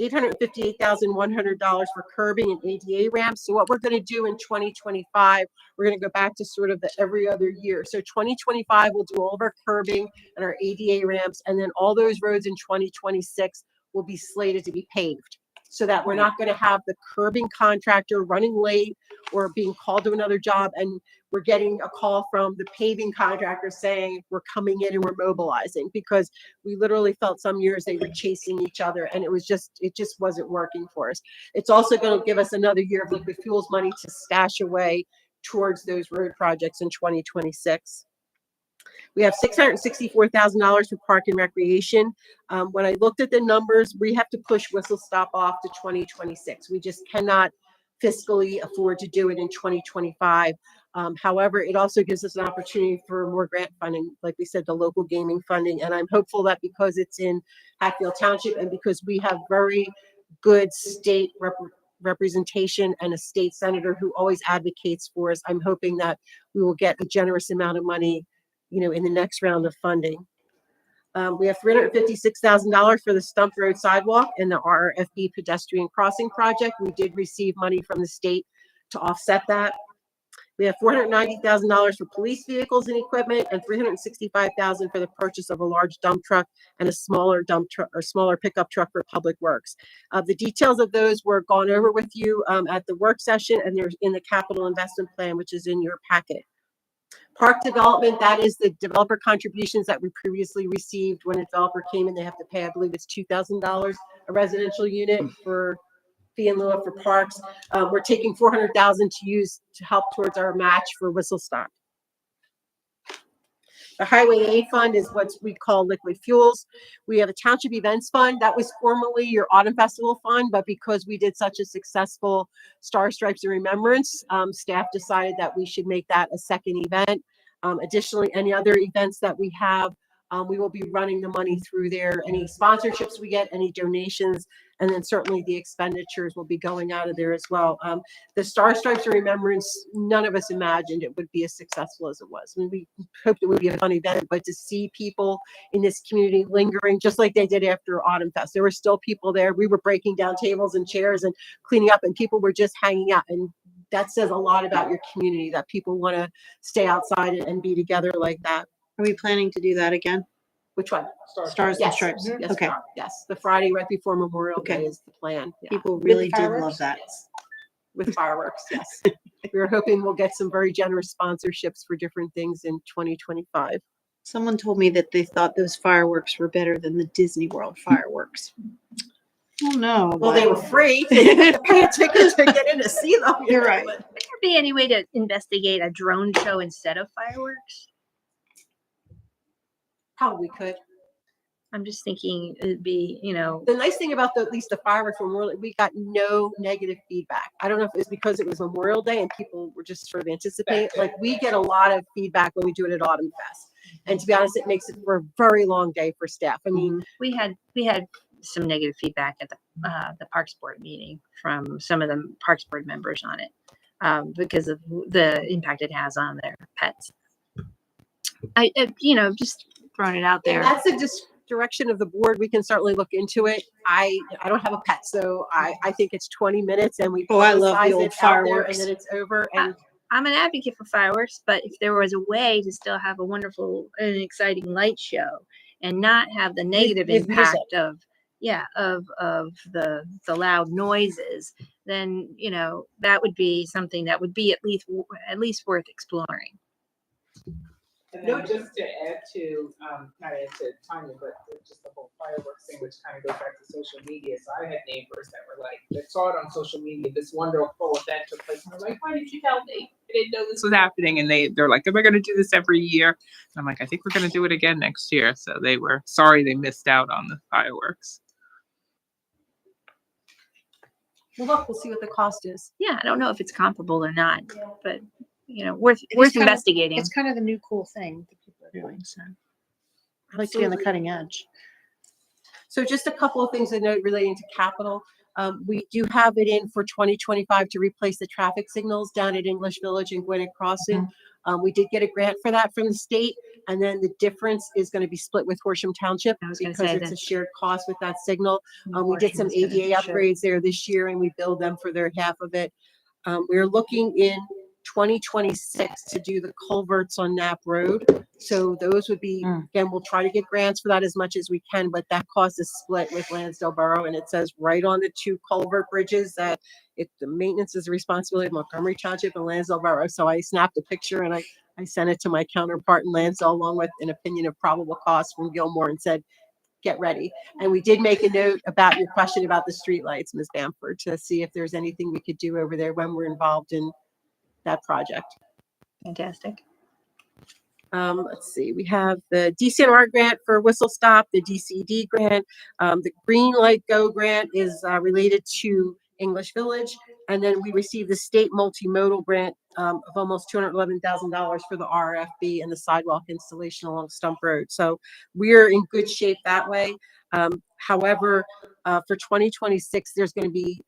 $858,100 for curbing and ADA ramps. So what we're going to do in 2025, we're going to go back to sort of the every other year. So 2025, we'll do all of our curbing and our ADA ramps, and then all those roads in 2026 will be slated to be paved, so that we're not going to have the curbing contractor running late or being called to another job, and we're getting a call from the paving contractor saying we're coming in and we're mobilizing, because we literally felt some years they were chasing each other, and it just wasn't working for us. It's also going to give us another year of liquid fuels money to stash away towards those road projects in 2026. We have $664,000 for park and recreation. When I looked at the numbers, we have to push Whistle Stop off to 2026. We just cannot fiscally afford to do it in 2025. However, it also gives us an opportunity for more grant funding, like we said, the local gaming funding. And I'm hopeful that because it's in Hatfield Township and because we have very good state representation and a state senator who always advocates for us, I'm hoping that we will get a generous amount of money, in the next round of funding. We have $356,000 for the Stump Road sidewalk and the RFB pedestrian crossing project. We did receive money from the state to offset that. We have $490,000 for police vehicles and equipment, and $365,000 for the purchase of a large dump truck and a smaller dump truck or smaller pickup truck for Public Works. The details of those were gone over with you at the work session, and they're in the capital investment plan, which is in your packet. Park development, that is the developer contributions that we previously received. When a developer came in, they have to pay, I believe it's $2,000 a residential unit for fee and lieu for parks. We're taking $400,000 to use to help towards our match for Whistle Stop. The Highway A fund is what we call liquid fuels. We have a township events fund that was formerly your autumn festival fund, but because we did such a successful Star Stripes and Remembrance, staff decided that we should make that a second event. Additionally, any other events that we have, we will be running the money through there. Any sponsorships we get, any donations, and then certainly the expenditures will be going out of there as well. The Star Stripes and Remembrance, none of us imagined it would be as successful as it was. I mean, we hoped it would be a fun event, but to see people in this community lingering, just like they did after Autumn Fest, there were still people there. We were breaking down tables and chairs and cleaning up, and people were just hanging out. And that says a lot about your community, that people want to stay outside and be together like that. Are we planning to do that again? Which one? Stars and Yes. Stripes. Yes, Okay. yes. The Friday right before Memorial Okay. Day is the plan. Yeah. People With really did fireworks? love that. Yes. With fireworks, yes. We were hoping we'll get some very generous sponsorships for different things in 2025. Someone told me that they thought those fireworks were better than the Disney World fireworks. Oh, no. Well, they were free. You had to pay a ticket to get in to see them. You're right. Would there be any way to investigate a drone show instead of fireworks? Probably could. I'm just thinking it'd be, The nice thing about at least the fireworks from Memorial, we got no negative feedback. I don't know if it was because it was Memorial Day and people were just sort of anticipating. Like, we get a lot of feedback when we do it at Autumn Fest. And to be honest, it makes it for a very long day for staff. I mean, we had some negative feedback at the Parks Board meeting from some of the Parks Board members on it because of the impact it has on their pets. Just throwing it out there. and that's the direction of the board. We can certainly look into it. I don't have a pet, so I think it's 20 minutes and we Oh, I love the publicize old it out there fireworks. and then it's over. And I'm an advocate for fireworks, but if there was a way to still have a wonderful and exciting light show and not have the negative with impact of the loud noises, then that would be something that would be at least worth exploring. And then just to add to, kind of to Tanya, but just the whole fireworks thing, which kind of goes back to social media. So I had neighbors that were like, they saw it on social media, this wonderful event took place. And they're like, why didn't you tell me? I didn't know this was happening. And they're like, am I going to do this every year? And I'm like, I think we're going to do it again next year. So they were sorry they missed out on the fireworks. well, look, we'll see what the cost is. Yeah, I don't know if it's comparable or not, but worth kind of- investigating. It's kind of the new cool thing that people are doing, so I like to be on the cutting edge. So just a couple of things to note relating to capital. We do have it in for 2025 to replace the traffic signals down at English Village and Gwinnett Crossing. We did get a grant for that from the state. And then the difference is going to be split with Horsham Township I was gonna because say it's a that. shared cost with that signal. We did some Horsham is gonna ADA share. upgrades there this year and we billed them for their half of it. We're looking in 2026 to do the culverts on Knapp Road. So those would be, again, we'll try to get grants for that as much as we can, but that cost is split with Lansdale Borough. And it says right on the two culvert bridges that the maintenance is the responsibility of Montgomery Township and Lansdale Borough. So I snapped a picture and I sent it to my counterpart in Lansdale along with an opinion of probable costs from Gilmore and said, get ready. And we did make a note about your question about the streetlights, Ms. Bamford, to see if there's anything we could do over there when we're involved in that project. Fantastic. Let's see, we have the DCNR grant for Whistle Stop, the DCD grant. The Green Light Go grant is related to English Village. And then we received the state multimodal grant of almost $211,000 for the RFB and the sidewalk installation along Stump Road. So we're in good shape that way. However, for 2026, there's going to be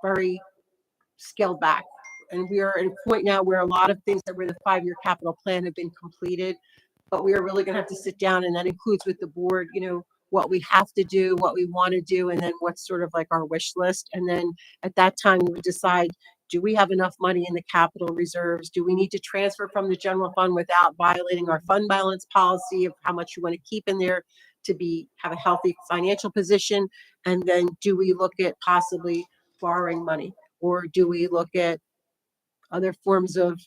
very scaled back. And we are at a point now where a lot of things that were in the 5-year capital plan have been completed, but we are really going to have to sit down, and that includes with the board, what we have to do, what we want to do, and then what's sort of like our wish list. And then at that time, we would decide, do we have enough money in the capital reserves? Do we need to transfer from the general fund without violating our fund balance policy of how much you want to keep in there to have a healthy financial position? And then do we look at possibly borrowing money, or do we look at other forms of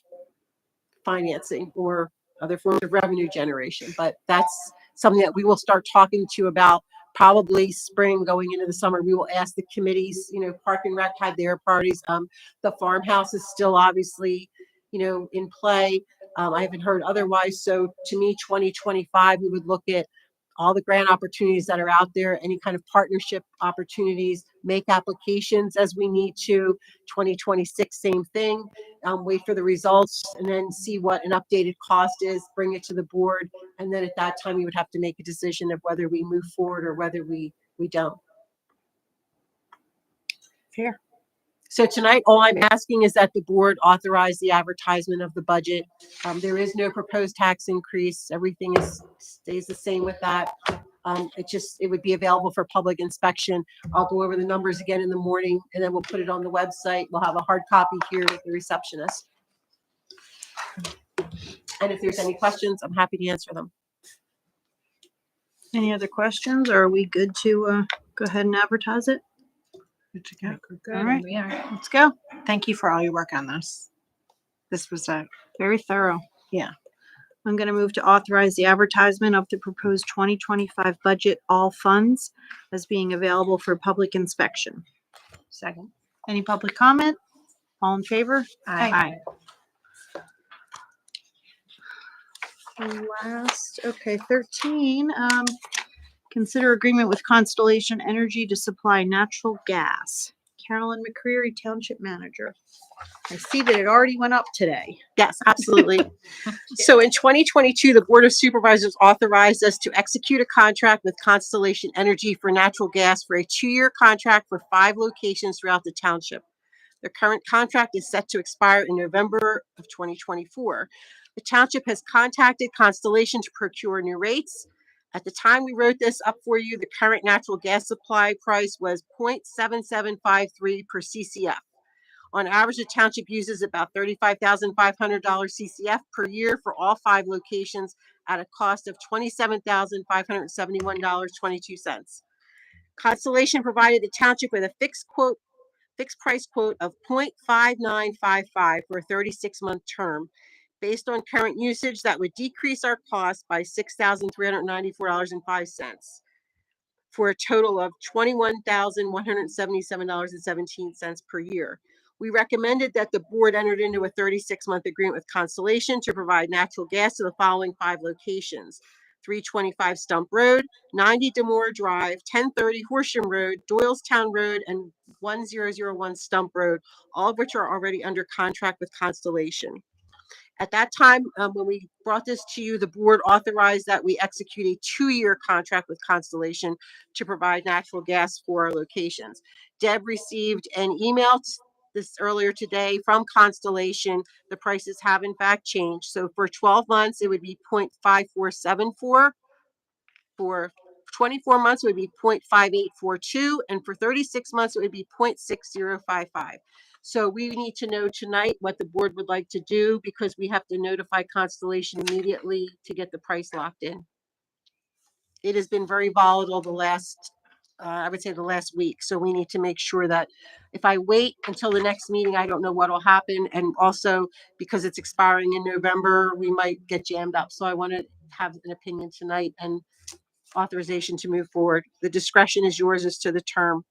financing or other forms of revenue generation? But that's something that we will start talking to you about probably spring going into the summer. We will ask the committees, Park and Rec had their parties. The farmhouse is still obviously, in play. I haven't heard otherwise. So to me, 2025, we would look at all the grant opportunities that are out there, any kind of partnership opportunities, make applications as we need to. 2026, same thing. Wait for the results and then see what an updated cost is, bring it to the board. And then at that time, we would have to make a decision of whether we move forward or whether we don't. Fair. So tonight, all I'm asking is that the board authorize the advertisement of the budget. There is no proposed tax increase. Everything stays the same with that. It would be available for public inspection. I'll go over the numbers again in the morning and then we'll put it on the website. We'll have a hard copy here with the receptionist. And if there's any questions, I'm happy to answer them. Any other questions? Or are we good to go ahead and advertise it? Good to go. Good. All right. We are. Let's go. Thank you for all your work on this. This was Very thorough. Yeah. I'm going to move to authorize the advertisement of the proposed 2025 budget, all funds, as being available for public inspection. Second. Any public comment? All in favor? Aye. Okay, 13, consider agreement with Constellation Energy to supply natural gas. Carolyn McCreary, Township Manager. I see that it already went up today. Yes, absolutely. So in 2022, the Board of Supervisors authorized us to execute a contract with Constellation Energy for natural gas for a 2-year contract for 5 locations throughout the township. The current contract is set to expire in November of 2024. The township has contacted Constellation to procure new rates. At the time we wrote this up for you, the current natural gas supply price was 0.7753 per CCF. On average, the township uses about $35,500 CCF per year for all 5 locations at a cost of $27,571.22. Constellation provided the township with a fixed price quote of 0.5955 for a 36-month term. Based on current usage, that would decrease our cost by $6,394.05 for a total of $21,177.17 per year. We recommended that the board entered into a 36-month agreement with Constellation to provide natural gas to the following 5 locations: 325 Stump Road, 90 Demore Drive, 1030 Horsham Road, Doylestown Road, and 1001 Stump Road, all of which are already under contract with Constellation. At that time, when we brought this to you, the board authorized that we execute a 2-year contract with Constellation to provide natural gas for our locations. Deb received an email this earlier today from Constellation. The prices have in fact changed. So for 12 months, it would be 0.5474. For 24 months, it would be 0.5842. And for 36 months, it would be 0.6055. So we need to know tonight what the board would like to do because we have to notify Constellation immediately to get the price locked in. It has been very volatile the last, I would say the last week. So we need to make sure that if I wait until the next meeting, I don't know what will happen. And also because it's expiring in November, we might get jammed up. So I want to have an opinion tonight and authorization to move forward. The discretion is yours as to the term.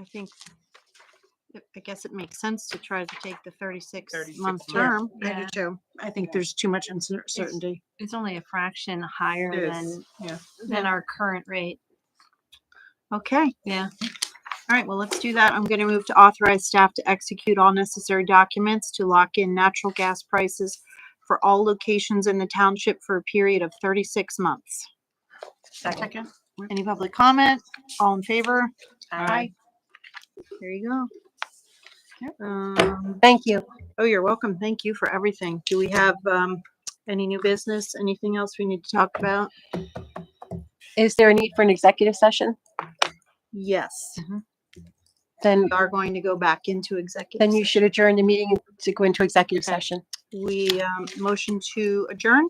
I think, I guess it makes sense to try to take the 36 36 month months. term. I do Yeah. too. I think there's too much uncertainty. It's only a fraction higher It is, yeah. than our current rate. Okay. Yeah. All right, well, let's do that. I'm going to move to authorize staff to execute all necessary documents to lock in natural gas prices for all locations in the township for a period of 36 months. Second. Any public comment? All in favor? Aye. There you go. Thank you. Oh, you're welcome. Thank you for everything. Do we have any new business? Anything else we need to talk about? Is there a need for an executive session? Yes. Then, We are going to go back into executive. then you should adjourn the meeting to go into executive session. We motion to adjourn.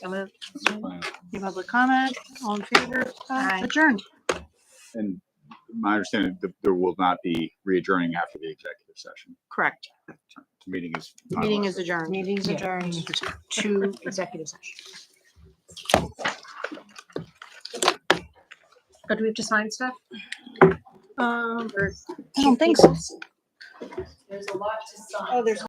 Any public comment? All in favor? Aye. Adjourned. And my understanding, there will not be re-adjourning after the executive session. Correct. The meeting is. Meeting is finalized. adjourned. Meeting's adjourned to executive session. But do we have to sign stuff? I I don't think so. There's a lot to sign. Oh, there's